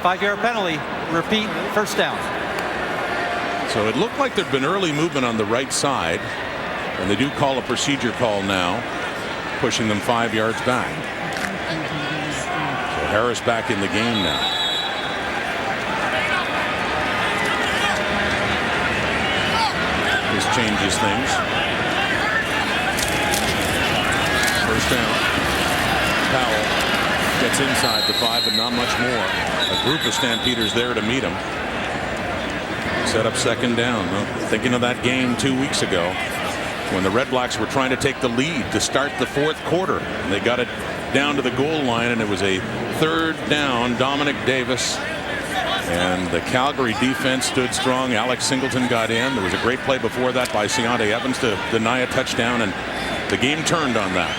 5-yard penalty, repeat, 1st down. So it looked like there'd been early movement on the right side, and they do call a procedure call now, pushing them 5 yards back. So Harris back in the game now. This changes things. 1st down. Powell gets inside the 5, but not much more. A group of Stampeders there to meet him. Set up 2nd down. Well, thinking of that game 2 weeks ago when the Red Blacks were trying to take the lead to start the 4th quarter. They got it down to the goal line, and it was a 3rd down. Dominic Davis and the Calgary defense stood strong. Alex Singleton got in. There was a great play before that by Seontae Evans to deny a touchdown, and the game turned on that.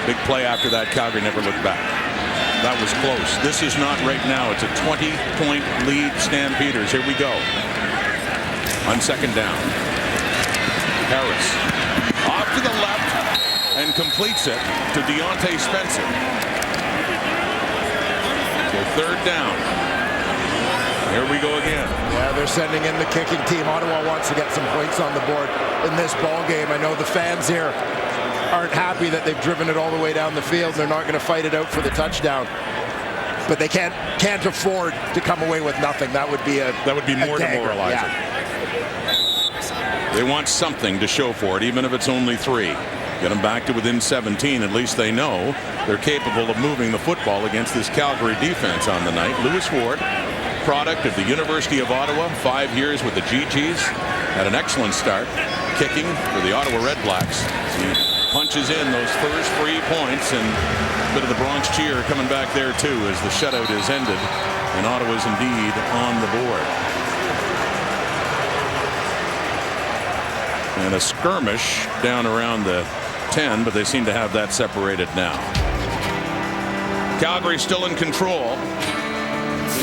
Big play after that. Calgary never looked back. That was close. This is not right now. It's a 20-point lead Stampeders. Here we go. On 2nd down. Harris off to the left and completes it to Deontay Spencer. So 3rd down. Here we go again. Yeah, they're sending in the kicking team. Ottawa wants to get some points on the board in this ball game. I know the fans here aren't happy that they've driven it all the way down the field. They're not going to fight it out for the touchdown. But they can't afford to come away with nothing. That would be more demoralizing. Yeah. They want something to show for it, even if it's only 3. Get them back to within 17. At least they know they're capable of moving the football against this Calgary defense on the night. Lewis Ward, product of the University of Ottawa, 5 years with the GGs, had an excellent start kicking for the Ottawa Red Blacks. He punches in those first 3 points, and a bit of the Bronx cheer coming back there too as the shutout is ended, and Ottawa's indeed on the board. And a skirmish down around the 10, but they seem to have that separated now. Calgary still in control.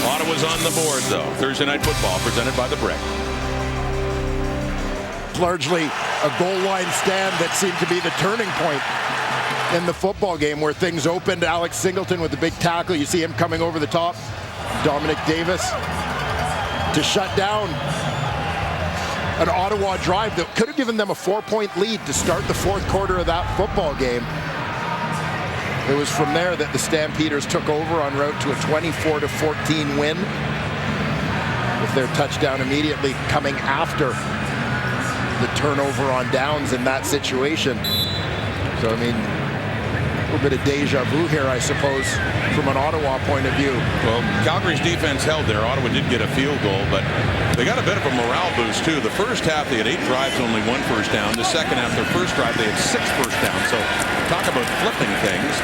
Ottawa's on the board, though. Thursday Night Football presented by The Brick. Largely a goal line stand that seemed to be the turning point in the football game, where things opened. Alex Singleton with the big tackle. You see him coming over the top. Dominic Davis to shut down an Ottawa drive that could have given them a 4-point lead to start the 4th quarter of that football game. It was from there that the Stampeders took over en route to a 24-14 win, with their touchdown immediately coming after the turnover on downs in that situation. So, I mean, a little bit of deja vu here, I suppose, from an Ottawa point of view. Well, Calgary's defense held there. Ottawa did get a field goal, but they got a bit of a morale boost, too. The first half, they had 8 drives, only 1 first down. The second half, their first drive, they had 6 first downs. So talk about flipping things.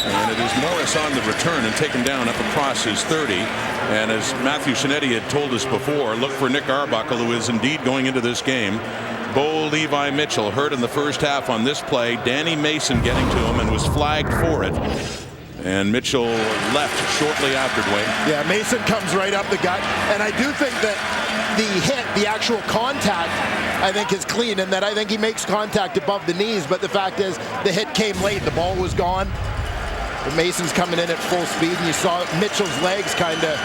And it is Morris on the return and taken down up across his 30. And as Matthew Shinetti had told us before, look for Nick Arbuckle, who is indeed going into this game. Bo Levi Mitchell hurt in the first half on this play. Danny Mason getting to him and was flagged for it. And Mitchell left shortly after, Dwayne. Yeah, Mason comes right up the gut. And I do think that the hit, the actual contact, I think is clean, and that I think he makes contact above the knees. But the fact is, the hit came late. The ball was gone. But Mason's coming in at full speed, and you saw Mitchell's legs kind of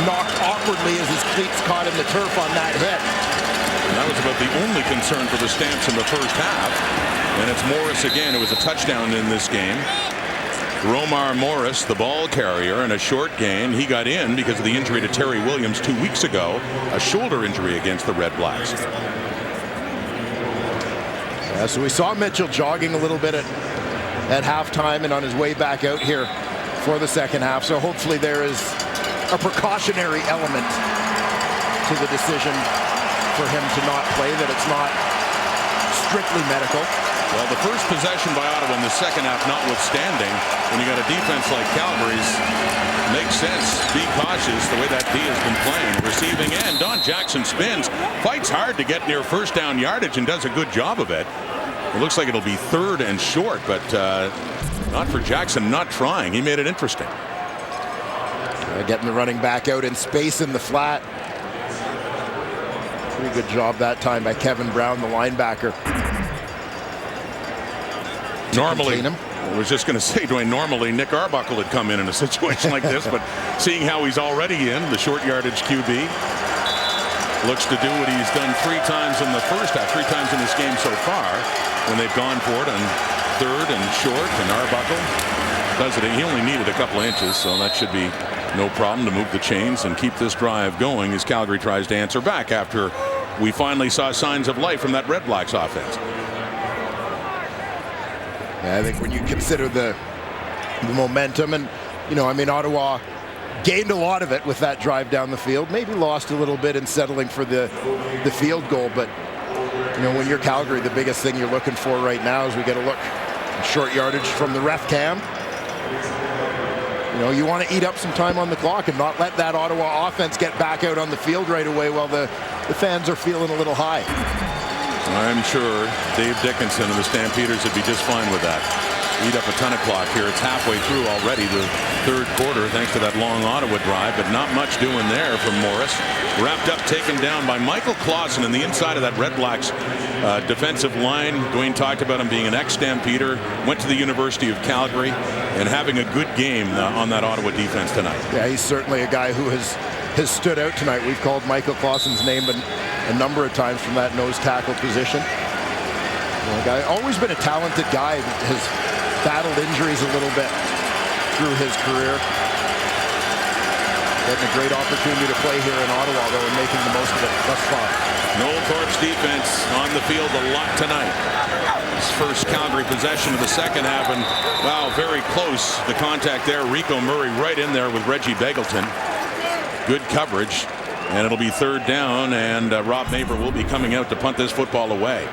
knocked awkwardly as his cleats caught in the turf on that hit. And that was about the only concern for the Stamps in the first half. And it's Morris again. It was a touchdown in this game. Romar Morris, the ball carrier, and a short gain. He got in because of the injury to Terry Williams 2 weeks ago, a shoulder injury against the Red Blacks. Yeah, so we saw Mitchell jogging a little bit at halftime and on his way back out here for the second half. So hopefully there is a precautionary element to the decision for him to not play, that it's not strictly medical. Well, the first possession by Ottawa in the second half notwithstanding, when you got a defense like Calgary's, makes sense. Be cautious the way that D has been playing. Receiving end, Don Jackson spins, fights hard to get near first down yardage and does a good job of it. It looks like it'll be third and short, but not for Jackson not trying. He made it interesting. Getting the running back out in space in the flat. Pretty good job that time by Kevin Brown, the linebacker. Normally, I was just going to say, Dwayne, normally Nick Arbuckle would come in a situation like this, but seeing how he's already in, the short yardage QB, looks to do what he's done 3 times in the first half, 3 times in this game so far, when they've gone for it on third and short, and Arbuckle does it. He only needed a couple of inches, so that should be no problem to move the chains and keep this drive going as Calgary tries to answer back after we finally saw signs of life from that Red Blacks offense. Yeah, I think when you consider the momentum, and I mean, Ottawa gained a lot of it with that drive down the field, maybe lost a little bit in settling for the field goal, but when you're Calgary, the biggest thing you're looking for right now is we got to look short yardage from the ref cam. You want to eat up some time on the clock and not let that Ottawa offense get back out on the field right away while the fans are feeling a little high. I'm sure Dave Dickinson and the Stampeders would be just fine with that. Eat up a ton of clock here. It's halfway through already, the third quarter, thanks to that long Ottawa drive, but not much doing there from Morris. Wrapped up, taken down by Michael Clausen in the inside of that Red Blacks defensive line. Dwayne talked about him being an ex-Stampeder, went to the University of Calgary, and having a good game on that Ottawa defense tonight. Yeah, he's certainly a guy who has stood out tonight. We've called Michael Clausen's name a number of times from that nose tackle position. Guy, always been a talented guy, has battled injuries a little bit through his career. Getting a great opportunity to play here in Ottawa, though, and making the most of it thus far. Noel Thorpe's defense on the field a lot tonight. His first Calgary possession of the second half, and wow, very close. The contact there, Rico Murray right in there with Reggie Begelton. Good coverage, and it'll be third down, and Rob Maver will be coming out to punt this football away.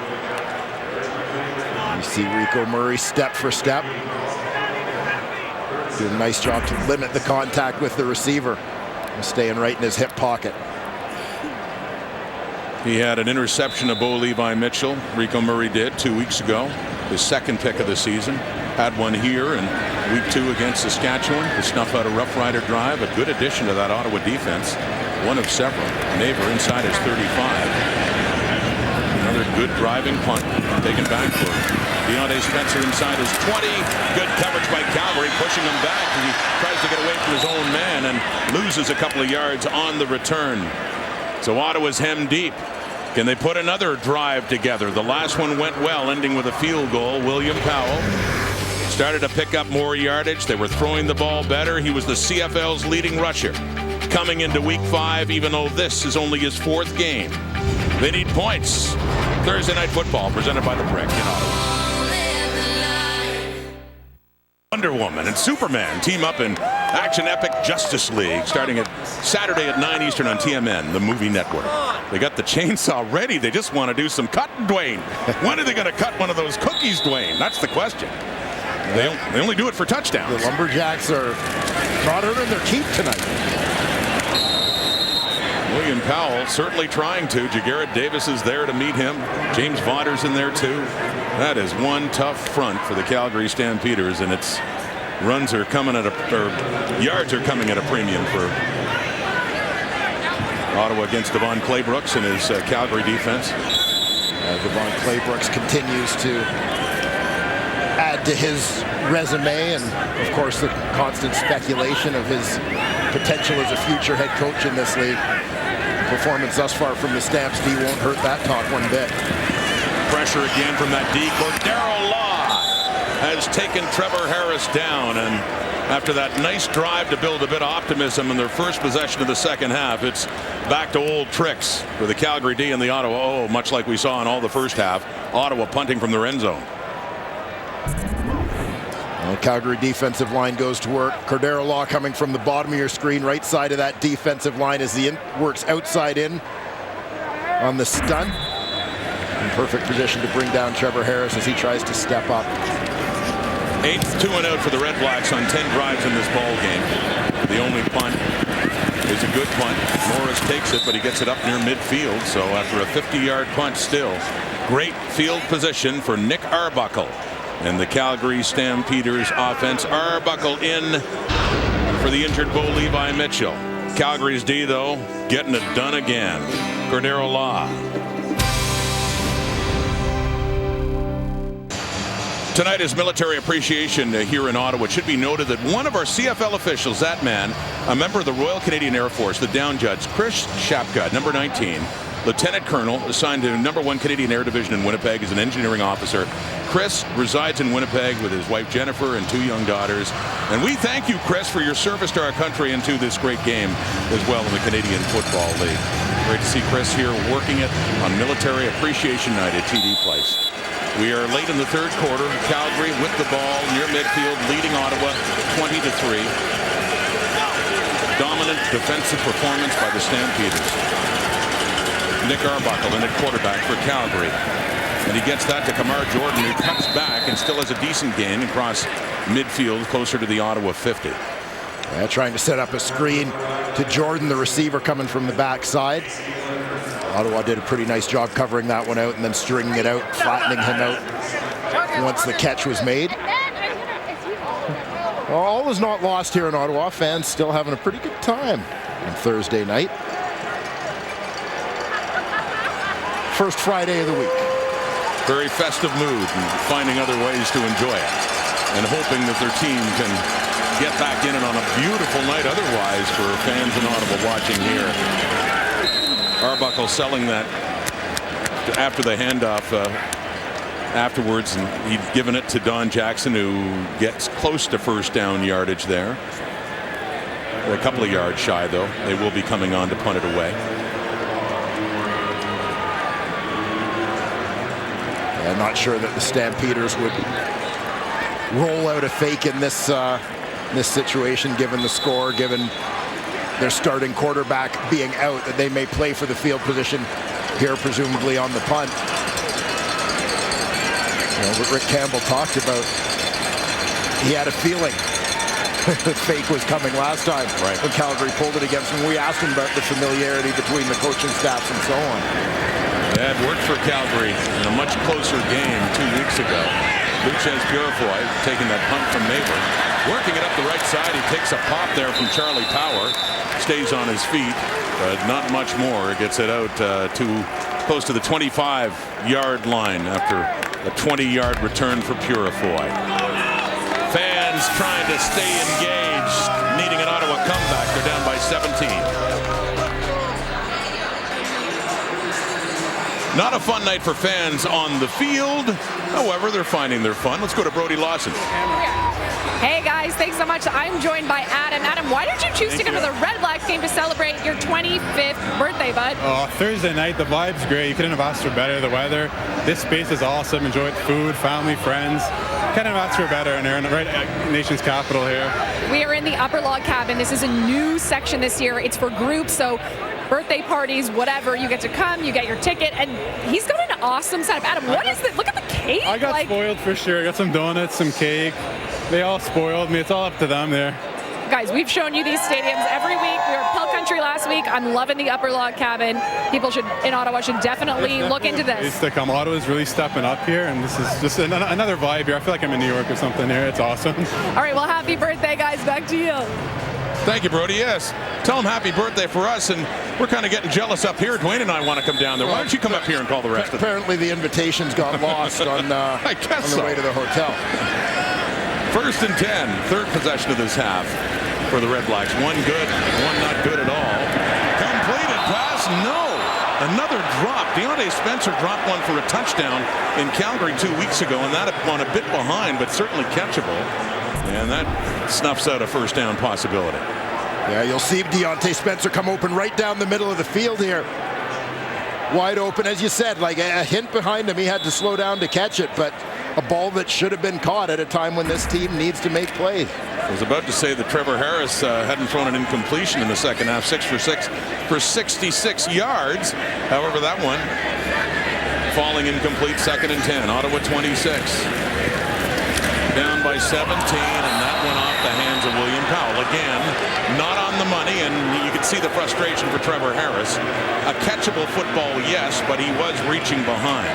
You see Rico Murray step for step. Doing a nice job to limit the contact with the receiver. Staying right in his hip pocket. He had an interception of Bo Levi Mitchell. Rico Murray did 2 weeks ago. His second pick of the season. Had one here in week 2 against Saskatchewan to snuff out a Rough Rider drive. A good addition to that Ottawa defense. One of several. Maver inside his 35. Another good driving punt. Taken back for Deontay Spencer inside his 20. Good coverage by Calgary, pushing him back. He tries to get away from his own man and loses a couple of yards on the return. So Ottawa's hemmed deep. Can they put another drive together? The last one went well, ending with a field goal. William Powell started to pick up more yardage. They were throwing the ball better. He was the CFL's leading rusher coming into week 5, even though this is only his 4th game. They need points. Thursday Night Football presented by the Brick in Ottawa. Wonder Woman and Superman team up in action epic Justice League starting at Saturday at 9 Eastern on TMN, the movie network. They got the chainsaw ready. They just want to do some cutting, Dwayne. When are they going to cut one of those cookies, Dwayne? That's the question. They only do it for touchdowns. The Lumberjacks are not earning their keep tonight. William Powell certainly trying to. Jagarrett Davis is there to meet him. James Vaughter's in there too. That is one tough front for the Calgary Stampeders, and its yards are coming at a premium for Ottawa against Devon Claybrooks and his Calgary defense. Devon Claybrooks continues to add to his resume, and of course the constant speculation of his potential as a future head coach in this league. Performance thus far from the Stamps D won't hurt that talk one bit. Pressure again from that D. Cordero Law has taken Trevor Harris down, and after that nice drive to build a bit of optimism in their first possession of the second half, it's back to old tricks for the Calgary D and the Ottawa O, much like we saw in all the first half. Ottawa punting from their end zone. The Calgary defensive line goes to work. Cordero Law coming from the bottom of your screen, right side of that defensive line as he works outside in on the stunt. In perfect position to bring down Trevor Harris as he tries to step up. 8th 2 and out for the Red Blacks on 10 drives in this ball game. The only punt is a good punt. Morris takes it, but he gets it up near midfield. So after a 50-yard punt, still great field position for Nick Arbuckle and the Calgary Stampeders offense. Arbuckle in for the injured Bo Levi Mitchell. Calgary's D, though, getting it done again. Cordero Law. Tonight is Military Appreciation here in Ottawa. It should be noted that one of our CFL officials, that man, a member of the Royal Canadian Air Force, the down judge, Chris Shapka, number 19, Lieutenant Colonel, assigned to number 1 Canadian Air Division in Winnipeg as an engineering officer. Chris resides in Winnipeg with his wife Jennifer and 2 young daughters. And we thank you, Chris, for your service to our country and to this great game as well in the Canadian Football League. Great to see Chris here working it on Military Appreciation Night at TD Place. We are late in the third quarter. Calgary with the ball near midfield, leading Ottawa 20-3. Dominant defensive performance by the Stampeders. Nick Arbuckle in at quarterback for Calgary. And he gets that to Kamar Jordan, who cuts back and still has a decent gain across midfield closer to the Ottawa 50. Yeah, trying to set up a screen to Jordan, the receiver coming from the backside. Ottawa did a pretty nice job covering that one out and then stringing it out, flattening him out once the catch was made. All is not lost here in Ottawa. Fans still having a pretty good time on Thursday night. First Friday of the week. Very festive mood and finding other ways to enjoy it and hoping that their team can get back in it on a beautiful night otherwise for fans in Ottawa watching here. Arbuckle selling that after the handoff afterwards, and he'd given it to Don Jackson, who gets close to first down yardage there. They're a couple of yards shy, though. They will be coming on to punt it away. I'm not sure that the Stampeders would roll out a fake in this this situation, given the score, given their starting quarterback being out, that they may play for the field position here, presumably on the punt. You know, what Rick Campbell talked about, he had a feeling the fake was coming last time when Calgary pulled it against him. We asked him about the familiarity between the coaching staffs and so on. That worked for Calgary in a much closer game 2 weeks ago. Luchez Purifoy taking that punt from Neighbor, working it up the right side. He takes a pop there from Charlie Power, stays on his feet, but not much more. Gets it out to close to the 25-yard line after a 20-yard return for Purifoy. Fans trying to stay engaged, needing an Ottawa comeback. They're down by 17. Not a fun night for fans on the field. However, they're finding their fun. Let's go to Brody Lawson. Hey guys, thanks so much. I'm joined by Adam. Adam, why did you choose to come to the Red Blacks game to celebrate your 25th birthday, bud? Oh, Thursday night, the vibe's great. You couldn't have asked for better. The weather, this space is awesome. Enjoy it, food, family, friends. Couldn't have asked for better, and they're in the right nation's capital here. We are in the upper log cabin. This is a new section this year. It's for groups, so birthday parties, whatever, you get to come, you get your ticket, and he's got an awesome setup. Adam, what is this? Look at the cake. I got spoiled for sure. I got some donuts, some cake. They all spoiled me. It's all up to them there. Guys, we've shown you these stadiums every week. We were at Pell Country last week. I'm loving the upper log cabin. People in Ottawa should definitely look into this. Ottawa's really stepping up here, and this is just another vibe here. I feel like I'm in New York or something here. It's awesome. All right, well, happy birthday, guys. Back to you. Thank you, Brody. Yes. Tell them happy birthday for us, and we're kind of getting jealous up here. Dwayne and I want to come down there. Why don't you come up here and call the rest of them? Apparently the invitations got lost on the way to the hotel. 1st and 10, third possession of this half. for the REDBLACKS. One good, one not good at all. Completed pass, no. Another drop. Deontay Spencer dropped one for a touchdown in Calgary 2 weeks ago, and that one a bit behind, but certainly catchable. And that snuffs out a first down possibility. Yeah, you'll see Deontay Spencer come open right down the middle of the field here. Wide open, as you said, like a hint behind him. He had to slow down to catch it, but a ball that should have been caught at a time when this team needs to make plays. I was about to say that Trevor Harris hadn't thrown an incompletion in the second half. 6 for 6 for 66 yards. However, that one falling incomplete. 2nd and 10. Ottawa 26. Down by 17, and that went off the hands of William Powell. Again, not on the money, and you can see the frustration for Trevor Harris. A catchable football, yes, but he was reaching behind.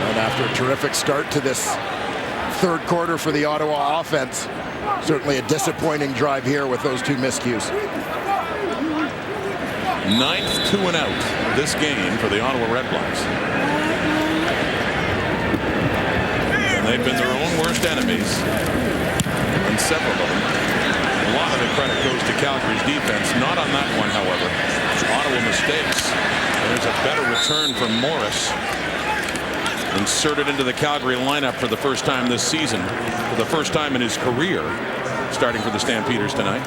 And after a terrific start to this third quarter for the Ottawa offense, certainly a disappointing drive here with those 2 miscues. 9th 2 and out this game for the Ottawa REDBLACKS. They've been their own worst enemies, and several of them. A lot of the credit goes to Calgary's defense. Not on that one, however. Ottawa mistakes. There's a better return from Morris. Inserted into the Calgary lineup for the first time this season. For the first time in his career. Starting for the Stampeders tonight.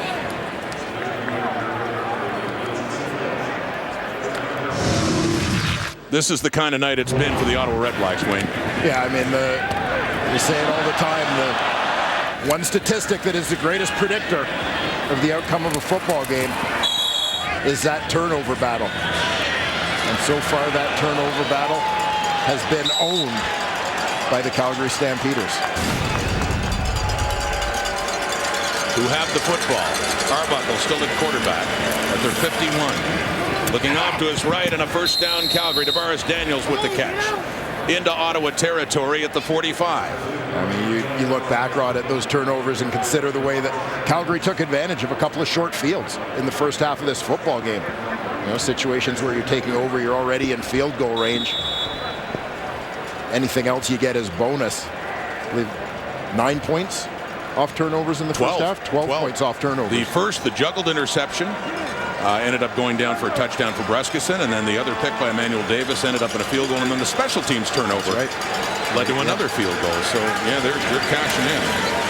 This is the kind of night it's been for the Ottawa REDBLACKS, Wayne. Yeah, I mean, we say it all the time, the one statistic that is the greatest predictor of the outcome of a football game is that turnover battle. And so far that turnover battle has been owned by the Calgary Stampeders. Who have the football. Arbuckle still at quarterback at their 51. Looking off to his right, and a first down Calgary. Tavares Daniels with the catch. Into Ottawa territory at the 45. I mean, you look back, Rod, at those turnovers and consider the way that Calgary took advantage of a couple of short fields in the first half of this football game. You know, situations where you're taking over, you're already in field goal range. Anything else you get is bonus. I believe 9 points off turnovers in the first half. 12 points off turnovers. The juggled interception ended up going down for a touchdown for Breskison, and then the other pick by Emmanuel Davis ended up in a field goal, and then the special teams turnover led to another field goal. So yeah, they're cashing in.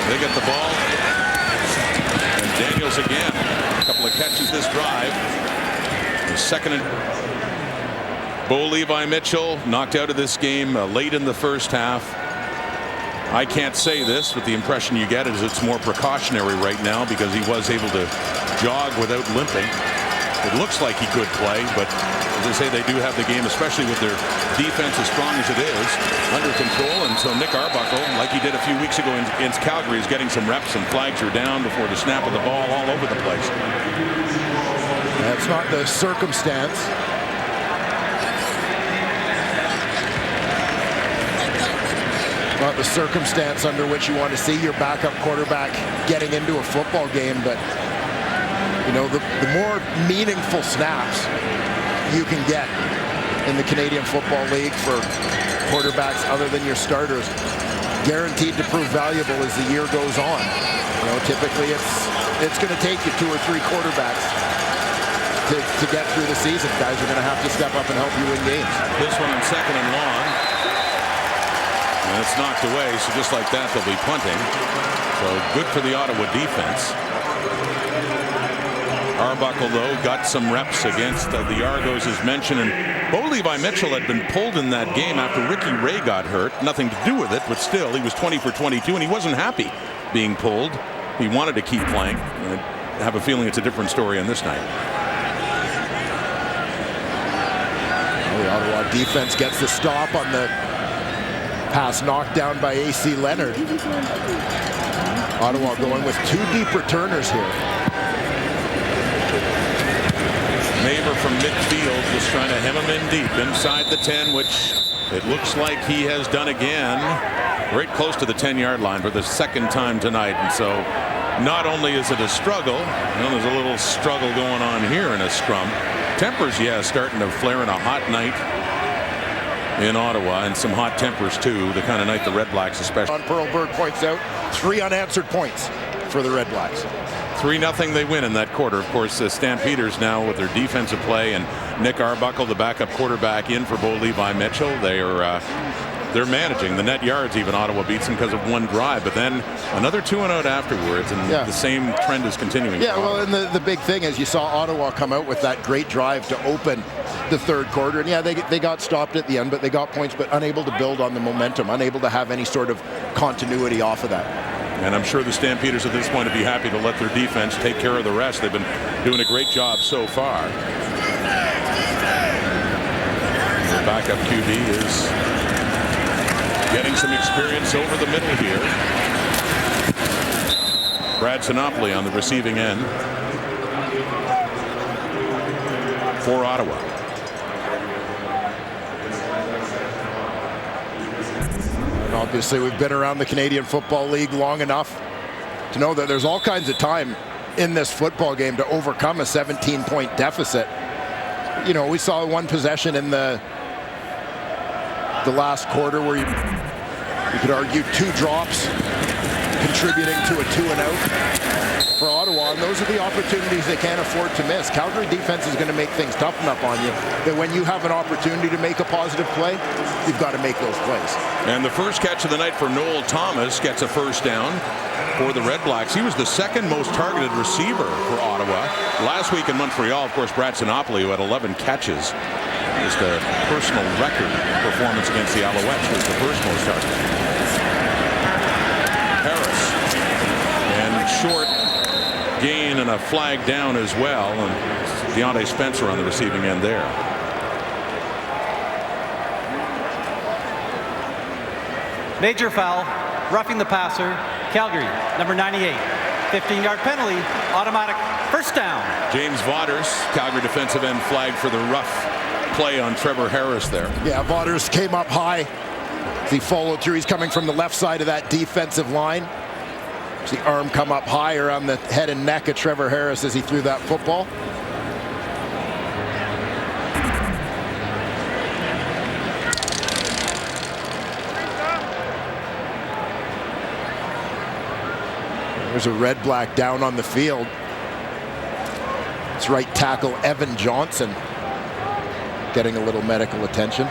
They get the ball, and Daniels again. A couple of catches this drive. The second and Bo Levi Mitchell knocked out of this game late in the first half. I can't say this, but the impression you get is it's more precautionary right now because he was able to jog without limping. It looks like he could play, but as I say, they do have the game, especially with their defense as strong as it is, under control. And so Nick Arbuckle, like he did a few weeks ago against Calgary, is getting some reps, and flags are down before the snap of the ball all over the place. That's not the circumstance. Not the circumstance under which you want to see your backup quarterback getting into a football game, but you know, the more meaningful snaps you can get in the Canadian Football League for quarterbacks other than your starters, guaranteed to prove valuable as the year goes on. You know, typically it's going to take you 2 or 3 quarterbacks to get through the season. Guys are going to have to step up and help you win games. This one on 2nd and long. And it's knocked away, so just like that, they'll be punting. So good for the Ottawa defense. Arbuckle, though, got some reps against the Argos, as mentioned. And Bo Levi Mitchell had been pulled in that game after Ricky Ray got hurt. Nothing to do with it, but still, he was 20 for 22, and he wasn't happy being pulled. He wanted to keep playing. I have a feeling it's a different story on this night. Well, the Ottawa defense gets the stop on the pass knocked down by A.C. Leonard. Ottawa going with 2 deep returners here. Maver from midfield just trying to hem him in deep inside the 10, which it looks like he has done again. Right close to the 10-yard line for the second time tonight. And so not only is it a struggle, you know, there's a little struggle going on here in a scrum. Tempers, yeah, starting to flare in a hot night. in Ottawa, and some hot tempers too, the kind of night the REDBLACKS especially. On Pearlberg points out 3 unanswered points for the REDBLACKS. 3-0 they win in that quarter. Of course, the Stampeders now with their defensive play and Nick Arbuckle, the backup quarterback, in for Bo Levi Mitchell. They're managing the net yards. Even Ottawa beats them because of one drive, but then another 2-and-out afterwards, and the same trend is continuing. Yeah, well, and the big thing is you saw Ottawa come out with that great drive to open the third quarter, and they got stopped at the end, but they got points, but unable to build on the momentum, unable to have any sort of continuity off of that. And I'm sure the Stampeders at this point would be happy to let their defense take care of the rest. They've been doing a great job so far. The backup QB is getting some experience over the middle here. Brad Sinopoli on the receiving end for Ottawa. And obviously, we've been around the Canadian Football League long enough to know that there's all kinds of time in this football game to overcome a 17-point deficit. You know, we saw one possession in the last quarter where you could argue 2 drops contributing to a 2-and-out for Ottawa, and those are the opportunities they can't afford to miss. Calgary defense is going to make things tough enough on you that when you have an opportunity to make a positive play, you've got to make those plays. And the first catch of the night for Noel Thomas gets a first down for the REDBLACKS. He was the second most targeted receiver for Ottawa. Last week in Montreal, of course, Brad Sinopoli, who had 11 catches, just a personal record performance against the Alouettes, was the first most targeted. Harris, and short gain and a flag down as well, and Deontay Spencer on the receiving end there. Major foul, roughing the passer, Calgary, number 98. 15-yard penalty, automatic first down. James Vaughters, Calgary defensive end, flagged for the rough play on Trevor Harris there. Yeah, Vaughters came up high. He followed through. He's coming from the left side of that defensive line. The arm come up high around the head and neck of Trevor Harris as he threw that football. There's a REDBLACK down on the field. It's right tackle Evan Johnson getting a little medical attention.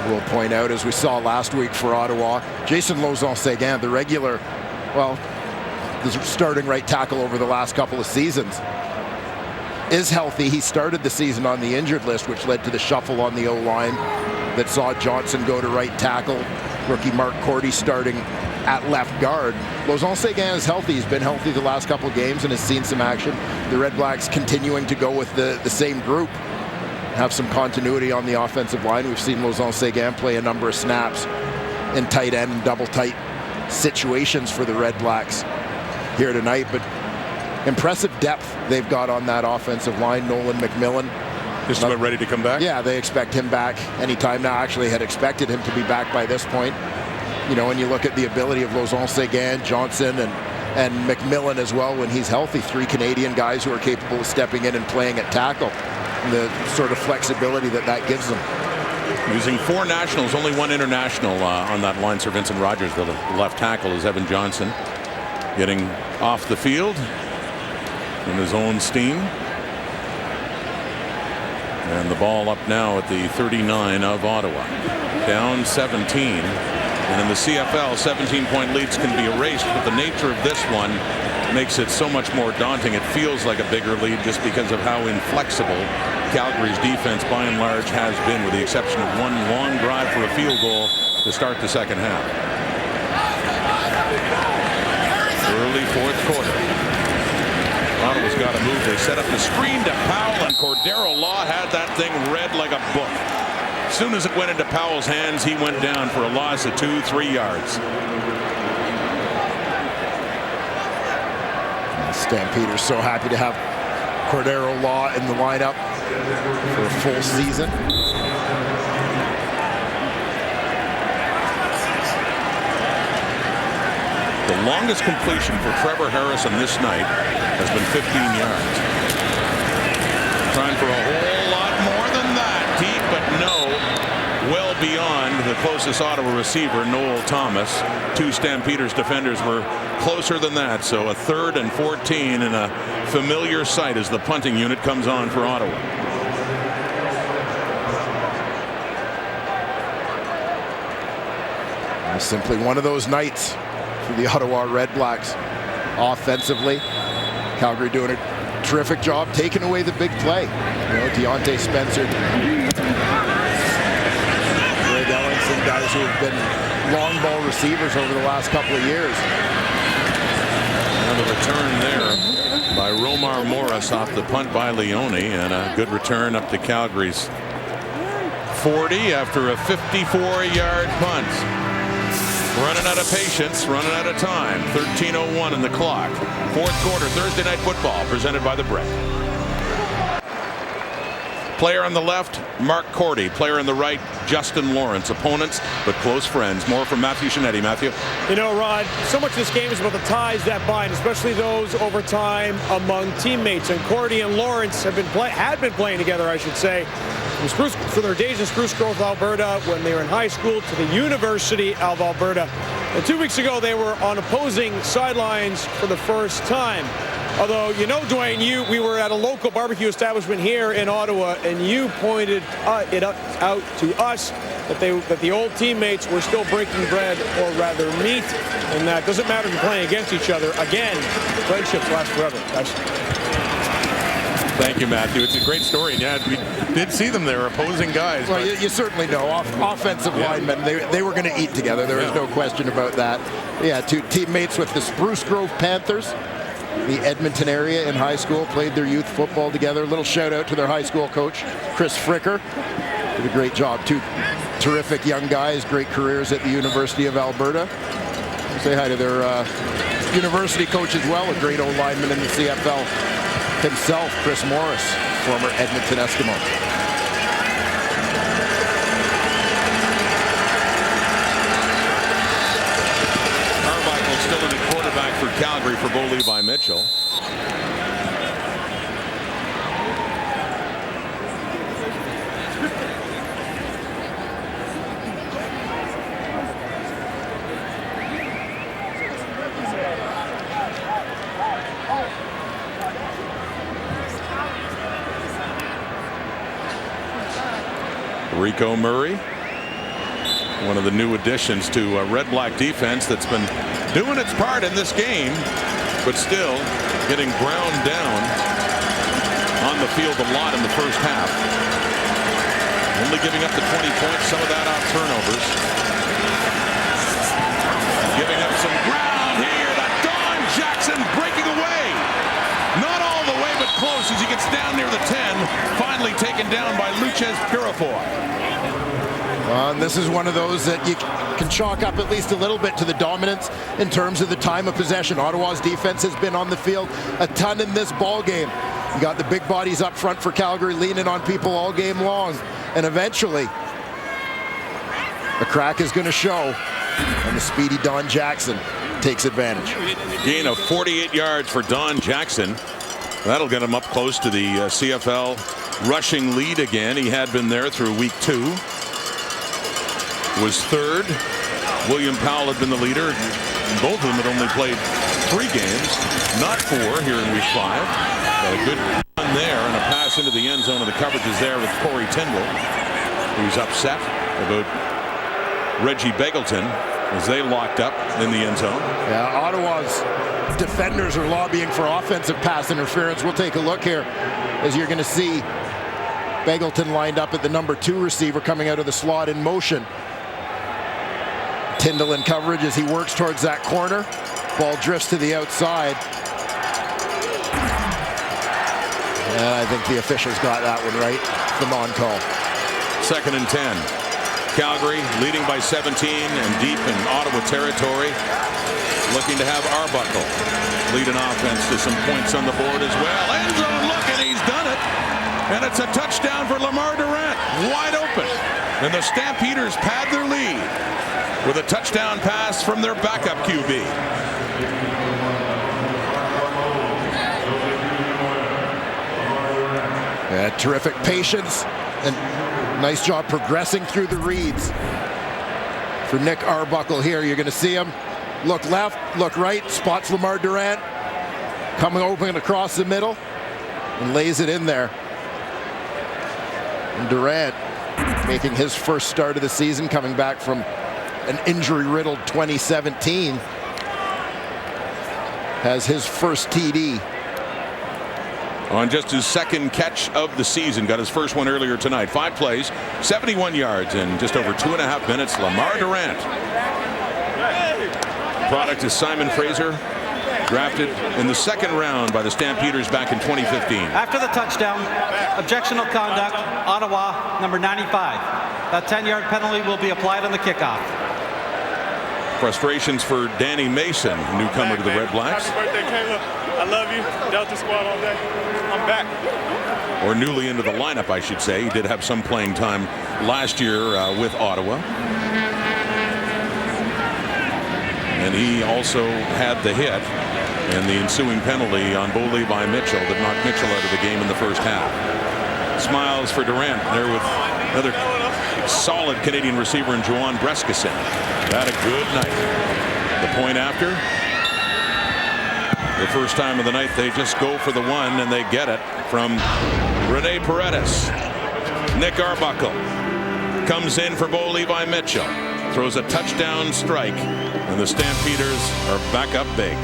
We'll point out, as we saw last week for Ottawa, Jason Lauzon-Séguin, the regular, well, the starting right tackle over the last couple of seasons, is healthy. He started the season on the injured list, which led to the shuffle on the O-line that saw Johnson go to right tackle. Rookie Mark Cordy starting at left guard. Lauzon-Séguin is healthy. He's been healthy the last couple of games and has seen some action. The REDBLACKS continuing to go with the same group, have some continuity on the offensive line. We've seen Lauzon-Séguin play a number of snaps in tight end and double tight situations for the REDBLACKS here tonight, but impressive depth they've got on that offensive line. Nolan McMillan just about ready to come back. Yeah, they expect him back anytime now. Actually had expected him to be back by this point. You know, when you look at the ability of Lauzon-Séguin, Johnson, and McMillan as well when he's healthy, 3 Canadian guys who are capable of stepping in and playing at tackle. The sort of flexibility that gives them. Using 4 nationals, only 1 international on that line. Sir Vincent Rogers, the left tackle, is Evan Johnson, getting off the field in his own steam. And the ball up now at the 39 of Ottawa. Down 17. And in the CFL, 17-point leads can be erased, but the nature of this one makes it so much more daunting. It feels like a bigger lead just because of how inflexible Calgary's defense by and large has been, with the exception of one long drive for a field goal to start the second half. Early fourth quarter. Ottawa's got to move. They set up the screen to Powell, and Cordero Law had that thing read like a book. As soon as it went into Powell's hands, he went down for a loss of 2-3 yards. Stampeders so happy to have Cordero Law in the lineup for a full season. The longest completion for Trevor Harris on this night has been 15 yards. Trying for a whole lot more than closest Ottawa receiver, Noel Thomas. 2 Stampeders defenders were closer than that. So a 3rd and 14 and a familiar sight as the punting unit comes on for Ottawa. Simply one of those nights for the Ottawa REDBLACKS. Offensively, Calgary doing a terrific job taking away the big play. You know, Deontay Spencer, Greg Ellingson, guys who have been long ball receivers over the last couple of years. And the return there by Romar Morris off the punt by Leone, and a good return up to Calgary's 40 after a 54-yard punt. Running out of patience, running out of time. 13:01 in the clock. 4th quarter, Thursday Night Football, presented by the Brick. Player on the left, Mark Cordy. Player on the right, Justin Lawrence. Opponents, but close friends. More from Matthew Shinetti. Matthew? You know, Rod, so much of this game is about the ties that bind, especially those over time among teammates. And Cordy and Lawrence had been playing together, I should say, from their days in Spruce Grove, Alberta, when they were in high school, to the University of Alberta. And 2 weeks ago, they were on opposing sidelines for the first time. Although, you know, Dwayne, we were at a local barbecue establishment here in Ottawa, and you pointed it out to us that the old teammates were still breaking bread, or rather meat, and that doesn't matter if you're playing against each other. Again, friendships last forever. Thank you, Matthew. It's a great story. And yeah, we did see them there, opposing guys. Well, you certainly know. Offensive linemen, they were going to eat together. There was no question about that. Yeah, 2 teammates with the Spruce Grove Panthers, the Edmonton area in high school, played their youth football together. A little shout out to their high school coach, Chris Fricker. Did a great job. 2 terrific young guys, great careers at the University of Alberta. Say hi to their university coach as well, a great old lineman in the CFL. Himself, Chris Morris, former Edmonton Eskimo. Carmichael still in the quarterback for Calgary for Bo Levi Mitchell. Rico Murray, one of the new additions to Red-Black defense that's been doing its part in this game, but still getting ground down on the field a lot in the first half. Only giving up the 20 points, some of that off turnovers. Giving up some ground here to Don Jackson, breaking away. Not all the way, but close as he gets down near the 10. Finally taken down by Luchez Purifoy. And this is one of those that you can chalk up at least a little bit to the dominance in terms of the time of possession. Ottawa's defense has been on the field a ton in this ball game. You got the big bodies up front for Calgary leaning on people all game long. And eventually, the crack is going to show, and the speedy Don Jackson takes advantage. Gain of 48 yards for Don Jackson. That'll get him up close to the CFL rushing lead again. He had been there through week 2. Was 3rd. William Powell had been the leader. Both of them had only played 3 games, not 4 here in week 5. Got a good run there and a pass into the end zone, and the coverage is there with Corey Tyndall, who's upset about Reggie Begelton as they locked up in the end zone. Yeah, Ottawa's defenders are lobbying for offensive pass interference. We'll take a look here as you're going to see Begelton lined up at the number 2 receiver coming out of the slot in motion. Tyndall in coverage as he works towards that corner. Ball drifts to the outside. And I think the officials got that one right. The non-call. 2nd and 10. Calgary leading by 17 and deep in Ottawa territory. Looking to have Arbuckle lead an offense to some points on the board as well. End zone look, and he's done it. And it's a touchdown for Lamar Durant. Wide open. And the Stampeders pad their lead with a touchdown pass from their backup QB. Yeah, terrific patience and nice job progressing through the reads. for Nick Arbuckle here. You're going to see him look left, look right, spots Lamar Durant, coming open across the middle, and lays it in there. And Durant making his first start of the season, coming back from an injury-riddled 2017. Has his first TD. On just his second catch of the season. Got his first one earlier tonight. 5 plays, 71 yards in just over 2.5 minutes. Lamar Durant. Product is Simon Fraser, drafted in the second round by the Stampeders back in 2015. After the touchdown, objectional conduct, Ottawa, number 95. That 10-yard penalty will be applied on the kickoff. Frustrations for Danny Mason, newcomer to the Red Blacks. Happy birthday, Caleb. I love you. Delta squad all day. I'm back. Or newly into the lineup, I should say. He did have some playing time last year with Ottawa. And he also had the hit and the ensuing penalty on Bo Levi Mitchell that knocked Mitchell out of the game in the first half. Smiles for Durant there with another solid Canadian receiver in Joanne Brescacin. Had a good night. The point after. The first time of the night they just go for the one and they get it from Rene Paredes. Nick Arbuckle comes in for Bo Levi Mitchell. Throws a touchdown strike and the Stampeders are back up big.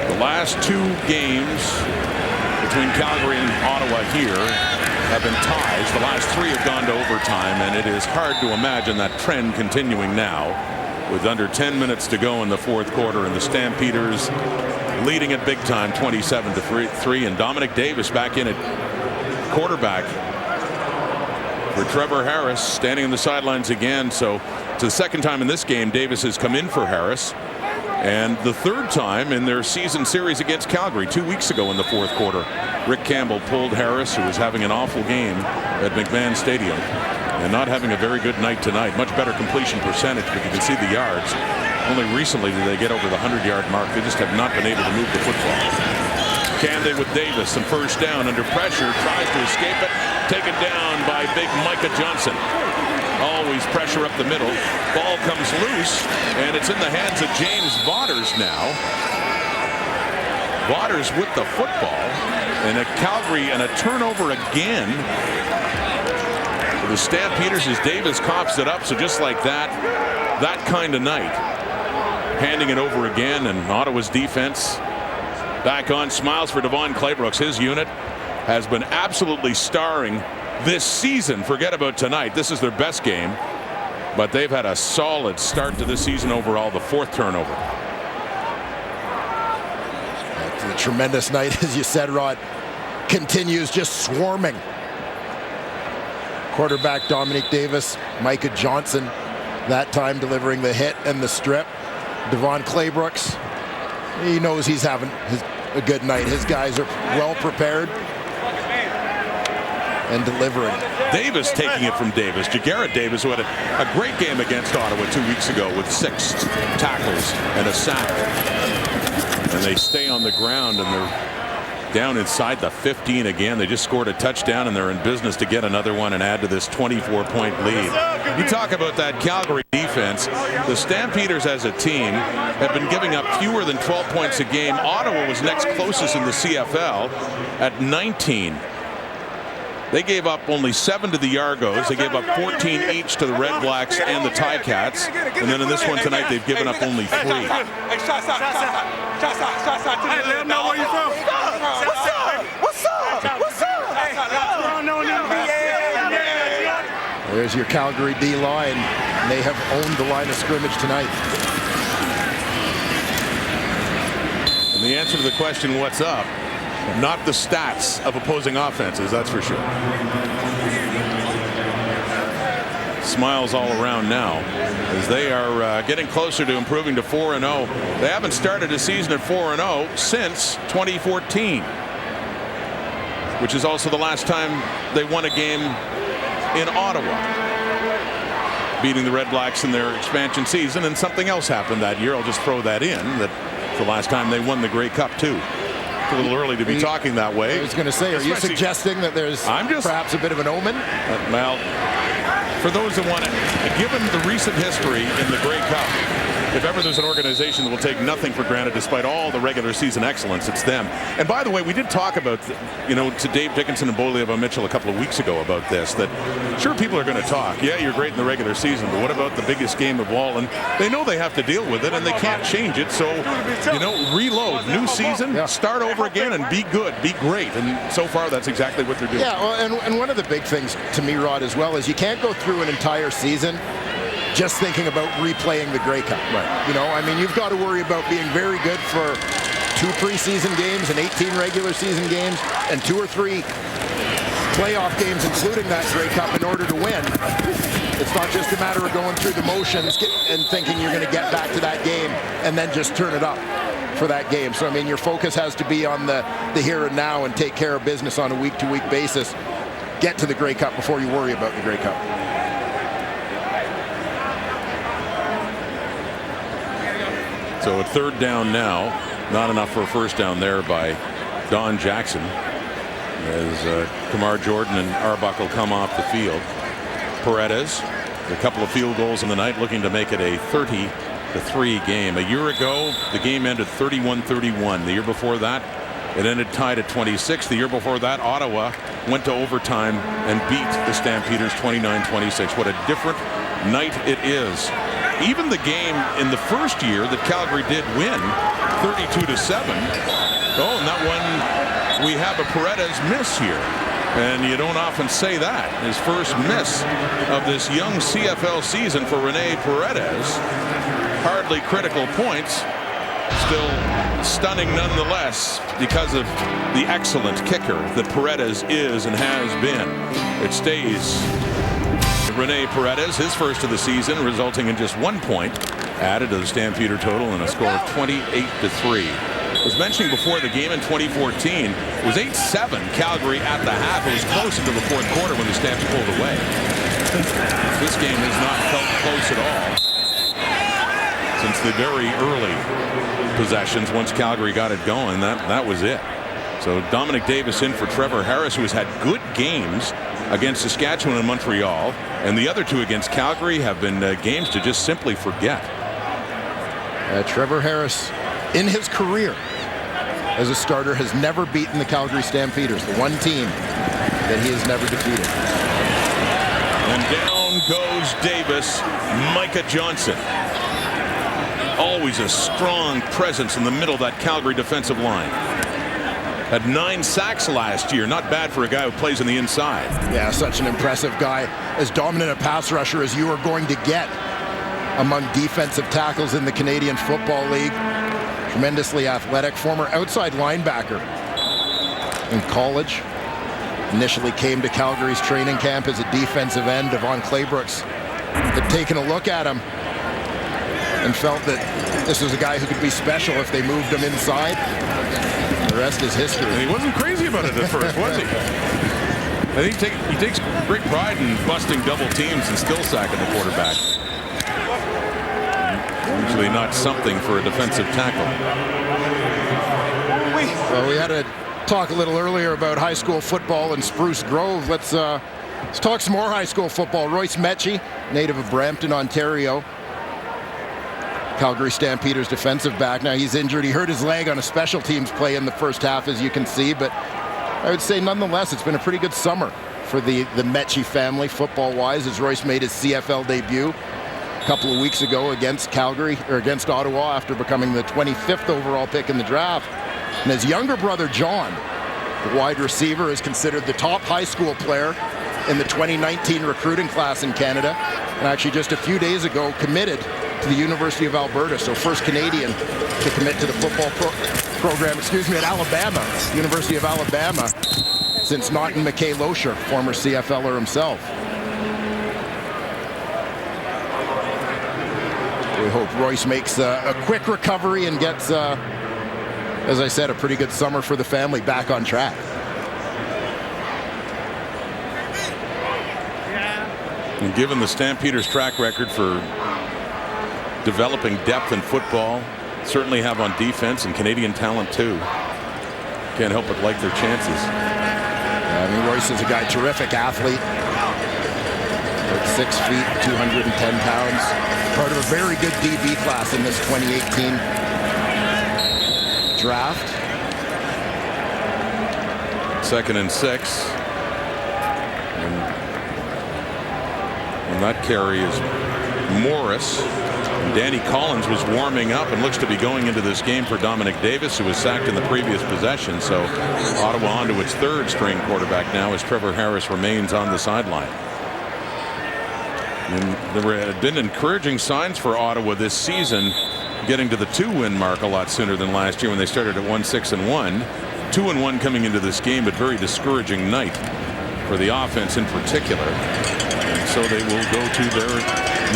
The last 2 games between Calgary and Ottawa here have been ties. The last 3 have gone to overtime, and it is hard to imagine that trend continuing now with under 10 minutes to go in the fourth quarter and the Stampeders leading it big time 27-3, and Dominic Davis back in at quarterback for Trevor Harris, standing on the sidelines again. So it's the second time in this game Davis has come in for Harris, and the third time in their season series against Calgary 2 weeks ago in the fourth quarter. Rick Campbell pulled Harris, who was having an awful game at McMahon Stadium and not having a very good night tonight. Much better completion percentage, but you can see the yards. Only recently did they get over the 100-yard mark. They just have not been able to move the football. Camden with Davis, and first down under pressure, tries to escape it, taken down by big Micah Johnson. Always pressure up the middle. Ball comes loose, and it's in the hands of James Vaughters now. Vaughters with the football, and a Calgary and a turnover again. The Stampeders as Davis coughs it up. So just like that kind of night. Handing it over again, and Ottawa's defense back on. Smiles for Devon Claybrooks. His unit has been absolutely starring this season. Forget about tonight. This is their best game, but they've had a solid start to this season overall. The 4th turnover. A tremendous night, as you said, Rod. Continues just swarming. Quarterback Dominic Davis, Micah Johnson, that time delivering the hit and the strip. Devon Claybrooks, he knows he's having a good night. His guys are well prepared and delivering. Davis taking it from Davis. Jagarrett Davis, who had a great game against Ottawa 2 weeks ago with 6 tackles and a sack. And they stay on the ground, and they're down inside the 15 again. They just scored a touchdown, and they're in business to get another one and add to this 24-point lead. You talk about that Calgary defense. The Stampeders as a team have been giving up fewer than 12 points a game. Ottawa was next closest in the CFL at 19. They gave up only 7 to the Yargos. They gave up 14 each to the Red Blacks and the Ticats. And then in this one tonight, they've given up only 3. Hey, shots out. Hey, let them know where you from. What's up? There's your Calgary D-line. They have owned the line of scrimmage tonight. And the answer to the question, what's up? Not the stats of opposing offenses, that's for sure. Smiles all around now as they are getting closer to improving to 4-0. They haven't started a season at 4-0 since 2014, which is also the last time they won a game in Ottawa, beating the Red Blacks in their expansion season. And something else happened that year. I'll just throw that in, that the last time they won the Grey Cup too. a little early to be talking that way. I was going to say, are you suggesting that there's perhaps a bit of an omen? Well, for those that want it, given the recent history in the Grey Cup, if ever there's an organization that will take nothing for granted despite all the regular season excellence, it's them. And by the way, we did talk about, to Dave Dickinson and Boleva Mitchell a couple of weeks ago about this, that sure, people are going to talk. Yeah, you're great in the regular season, but what about the biggest game of all? And they know they have to deal with it, and they can't change it. So, reload, new season, start over again, and be good, be great. And so far, that's exactly what they're doing. Yeah, well, and one of the big things to me, Rod, as well, is you can't go through an entire season just thinking about replaying the Grey Cup. Right. You've got to worry about being very good for 2 preseason games and 18 regular season games and 2 or 3 playoff games, including that Grey Cup, in order to win. It's not just a matter of going through the motions and thinking you're going to get back to that game and then just turn it up for that game. So, your focus has to be on the here and now and take care of business on a week-to-week basis. Get to the Grey Cup before you worry about the Grey Cup. So at 3rd down now, not enough for a first down there by Don Jackson, as Kamar Jordan and Arbuckle come off the field. Paredes, a couple of field goals in the night, looking to make it a 30-3 game. A year ago, the game ended 31-31. The year before that, it ended tied at 26. The year before that, Ottawa went to overtime and beat the Stampeders 29-26. What a different night it is. Even the game in the first year that Calgary did win 32-7. Oh, and that one, we have a Paredes miss here. And you don't often say that. His first miss of this young CFL season for Rene Paredes. Hardly critical points. Still stunning nonetheless because of the excellent kicker that Paredes is and has been. It stays Rene Paredes, his first of the season, resulting in just 1 point added to the Stampeder total and a score of 28-3. I was mentioning before the game in 2014, it was 8-7 Calgary at the half. It was close into the 4th quarter when the Stamps pulled away. This game has not felt close at all since the very early possessions. Once Calgary got it going, that was it. So Dominic Davis in for Trevor Harris, who has had good games against Saskatchewan and Montreal, and the other 2 against Calgary have been games to just simply forget. Trevor Harris, in his career as a starter, has never beaten the Calgary Stampeders, the one team that he has never defeated. And down goes Davis. Micah Johnson, always a strong presence in the middle of that Calgary defensive line. Had 9 sacks last year. Not bad for a guy who plays on the inside. Yeah, such an impressive guy. As dominant a pass rusher as you are going to get among defensive tackles in the Canadian Football League. Tremendously athletic. Former outside linebacker in college. Initially came to Calgary's training camp as a defensive end. Devon Claybrooks had taken a look at him and felt that this was a guy who could be special if they moved him inside. The rest is history. And he wasn't crazy about it at first, was he? I think he takes great pride in busting double teams and still sacking the quarterback. Usually not something for a defensive tackle. Well, we had to talk a little earlier about high school football in Spruce Grove. Let's talk some more high school football. Royce Mechie, native of Brampton, Ontario. Calgary Stampeders defensive back. Now he's injured. He hurt his leg on a special teams play in the first half, as you can see, but I would say nonetheless it's been a pretty good summer for the Mechie family football-wise, as Royce made his CFL debut a couple of weeks ago against Ottawa after becoming the 25th overall pick in the draft. And his younger brother John, the wide receiver, is considered the top high school player in the 2019 recruiting class in Canada, and actually just a few days ago committed to the University of Alberta, so first Canadian to commit to the football program, at Alabama, University of Alabama, since Naughton McKay Loescher, former CFLer himself. We hope Royce makes a quick recovery and gets, as I said, a pretty good summer for the family, back on track. And given the Stampeders' track record for developing depth in football, certainly have on defense and Canadian talent too, can't help but like their chances. I mean, Royce is a guy, terrific athlete. 6 feet, 210 pounds. Part of a very good DB class in this 2018 draft. 2nd and 6. And that carry is Morris. And Danny Collins was warming up and looks to be going into this game for Dominic Davis, who was sacked in the previous possession. So Ottawa on to its 3rd string quarterback now as Trevor Harris remains on the sideline. And there had been encouraging signs for Ottawa this season, getting to the 2-win mark a lot sooner than last year when they started at 1-6-1. 2-1 coming into this game, but very discouraging night for the offense in particular. And so they will go to their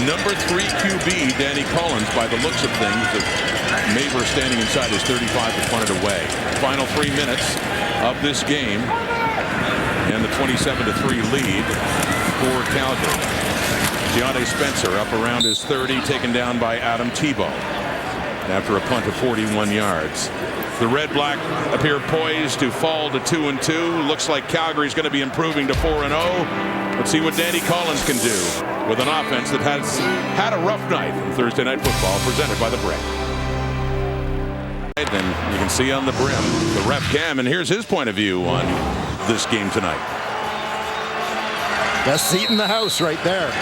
number 3 QB, Danny Collins, by the looks of things. Maver standing inside his 35 to punt it away. Final 3 minutes of this game, and the 27-3 lead for Calgary. Deontay Spencer up around his 30, taken down by Adam Tebow after a punt of 41 yards. The Red Black appear poised to fall to 2-2. Looks like Calgary's going to be improving to 4-0. Let's see what Danny Collins can do with an offense that has had a rough night in Thursday Night Football, presented by the Brick. And you can see on the brim the ref cam, and here's his point of view on this game tonight. Best seat in the house right there.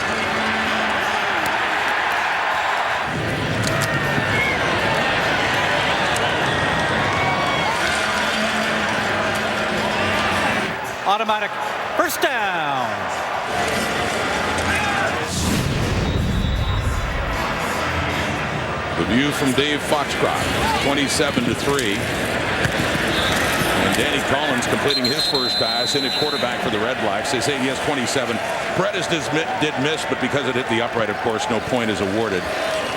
Automatic first down. The view from Dave Foxcroft, 27-3. And Danny Collins completing his first pass in at quarterback for the Red Blacks. They say he has 27. Predis did miss, but because it hit the upright, of course, no point is awarded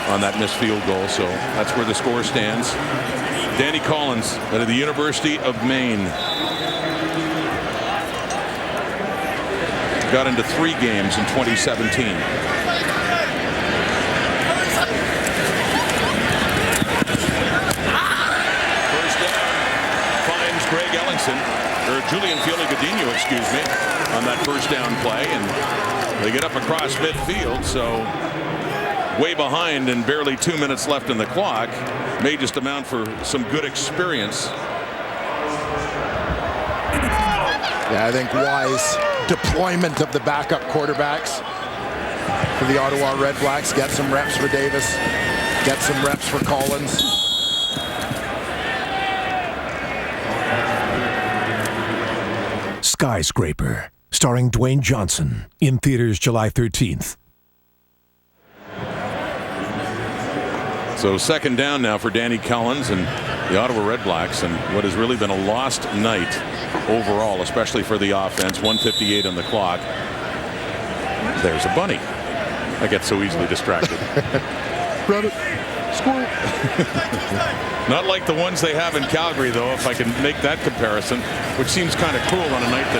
on that missed field goal. So that's where the score stands. Danny Collins out of the University of Maine. Got into 3 games in 2017. Greg Ellingson, or Julian Fili-Godinho, excuse me, on that first down play, and they get up across midfield, so way behind and barely 2 minutes left in the clock. May just amount for some good experience. Yeah, I think wise deployment of the backup quarterbacks for the Ottawa Red Blacks. Get some reps for Davis, get some reps for Collins. Skyscraper, starring Dwayne Johnson, in theaters July 13th. So 2nd down now for Danny Collins and the Ottawa Red Blacks, and what has really been a lost night overall, especially for the offense. 1:58 on the clock. There's a bunny. I get so easily distracted. Rabbit, squirrel. Not like the ones they have in Calgary, though, if I can make that comparison, which seems kind of cruel on a night that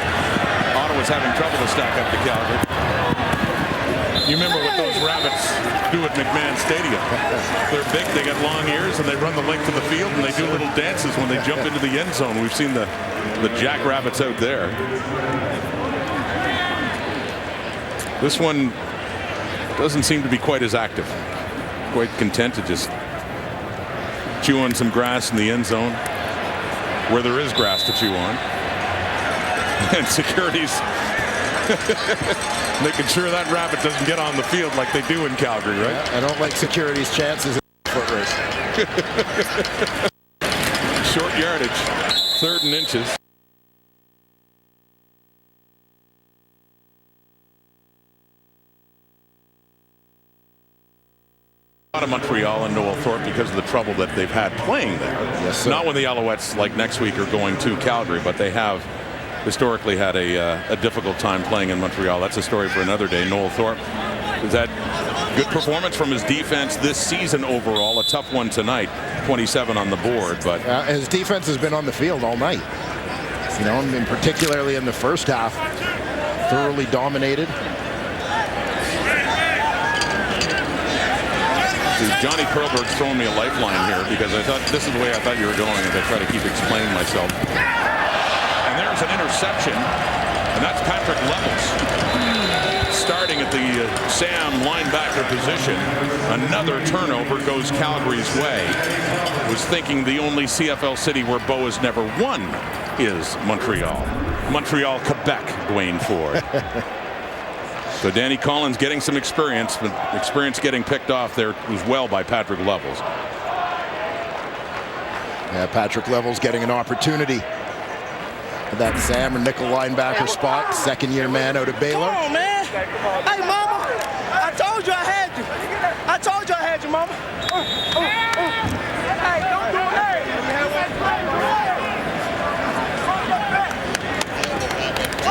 Ottawa's having trouble to stack up to Calgary. You remember what those rabbits do at McMahon Stadium. They're big, they got long ears, and they run the length of the field, and they do little dances when they jump into the end zone. We've seen the jackrabbits out there. This one doesn't seem to be quite as active. Quite content to just chew on some grass in the end zone where there is grass to chew on. And security's making sure that rabbit doesn't get on the field like they do in Calgary, right? Yeah, I don't like security's chances in the foot race. Short yardage, 3rd and inches. Out of Montreal and Noel Thorpe because of the trouble that they've had playing there. Yes, sir. Not when the Alouettes, like next week, are going to Calgary, but they have historically had a difficult time playing in Montreal. That's a story for another day. Noel Thorpe has had good performance from his defense this season overall. A tough one tonight, 27 on the board, but his defense has been on the field all night. You know, and particularly in the first half, thoroughly dominated. Johnny Perlberg's throwing me a lifeline here because I thought this is the way I thought you were going as I try to keep explaining myself. And there's an interception, and that's Patrick Levels. Starting at the Sam linebacker position. Another turnover goes Calgary's way. Was thinking the only CFL city where Bo has never won is Montreal. Montreal, Quebec, Dwayne Ford. So Danny Collins getting some experience, but experience getting picked off there as well by Patrick Levels. Yeah, Patrick Levels getting an opportunity at that Sam or nickel linebacker spot. Second-year man out of Baylor. Come on, man. Hey, mama. I told you I had you. I told you I had you, mama. Hey, don't do that.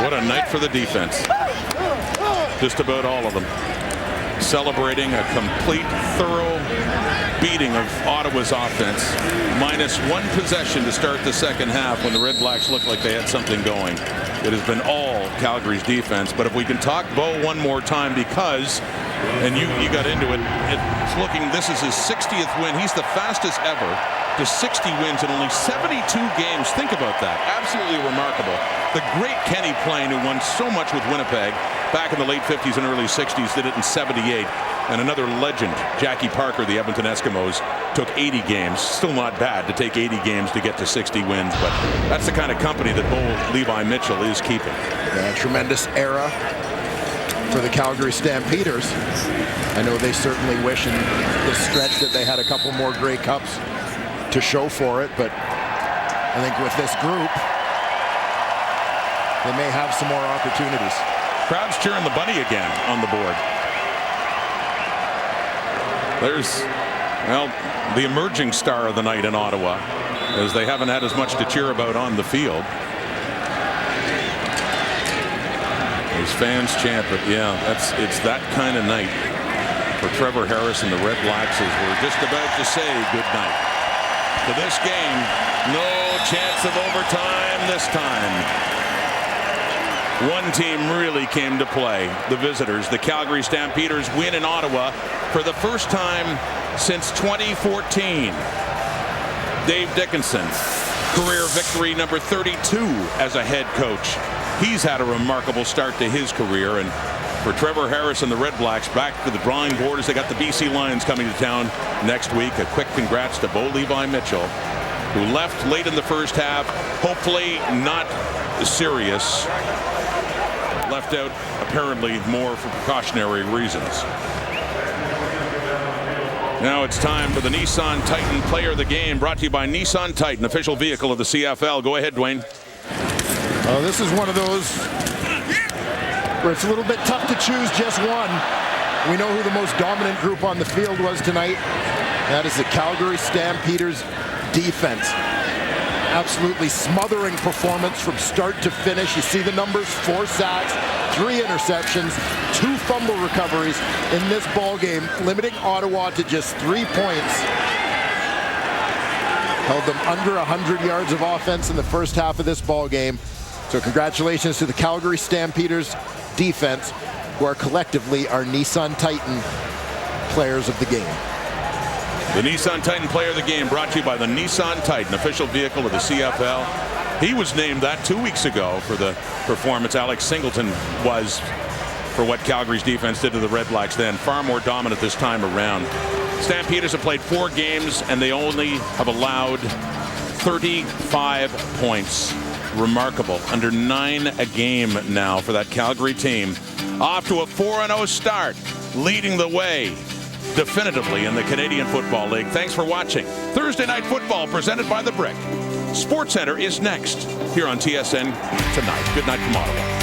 What a night for the defense. Just about all of them celebrating a complete, thorough beating of Ottawa's offense. Minus one possession to start the second half when the Red Blacks looked like they had something going. It has been all Calgary's defense. But if we can talk Bo one more time, because, and you got into it, it's looking, this is his 60th win. He's the fastest ever to 60 wins in only 72 games. Think about that. Absolutely remarkable. The great Kenny Plain, who won so much with Winnipeg back in the late 50s and early 60s, did it in 78. And another legend, Jackie Parker, the Edmonton Eskimos, took 80 games. Still not bad to take 80 games to get to 60 wins, but that's the kind of company that Bo Levi Mitchell is keeping. Yeah, tremendous era for the Calgary Stampeders. I know they certainly wish in this stretch that they had a couple more Grey Cups to show for it, but I think with this group, they may have some more opportunities. Crowd's cheering the bunny again on the board. There's, well, the emerging star of the night in Ottawa, as they haven't had as much to cheer about on the field. These fans chant, but yeah, it's that kind of night for Trevor Harris and the Red Blacks, as we're just about to say good night to this game. No chance of overtime this time. One team really came to play. The visitors, the Calgary Stampeders, win in Ottawa for the first time since 2014. Dave Dickinson, career victory number 32 as a head coach. He's had a remarkable start to his career, and for Trevor Harris and the Red Blacks, back to the drawing board as they got the BC Lions coming to town next week. A quick congrats to Bo Levi Mitchell, who left late in the first half, hopefully not serious. Left out apparently more for precautionary reasons. Now it's time for the Nissan Titan Player of the Game, brought to you by Nissan Titan, official vehicle of the CFL. Go ahead, Dwayne. This is one of those where it's a little bit tough to choose just one. We know who the most dominant group on the field was tonight. That is the Calgary Stampeders defense. Absolutely smothering performance from start to finish. You see the numbers: 4 sacks, 3 interceptions, 2 fumble recoveries in this ball game, limiting Ottawa to just 3 points. Held them under 100 yards of offense in the first half of this ball game. So congratulations to the Calgary Stampeders defense, who are collectively our Nissan Titan players of the game. The Nissan Titan Player of the Game, brought to you by the Nissan Titan, official vehicle of the CFL. He was named that 2 weeks ago for the performance. Alex Singleton was for what Calgary's defense did to the Red Blacks then. Far more dominant this time around. Stampeders have played 4 games, and they only have allowed 35 points. Remarkable. Under 9 a game now for that Calgary team. Off to a 4-0 start, leading the way definitively in the Canadian Football League. Thanks for watching Thursday Night Football, presented by The Brick. SportsCenter is next here on TSN tonight. Good night from Ottawa.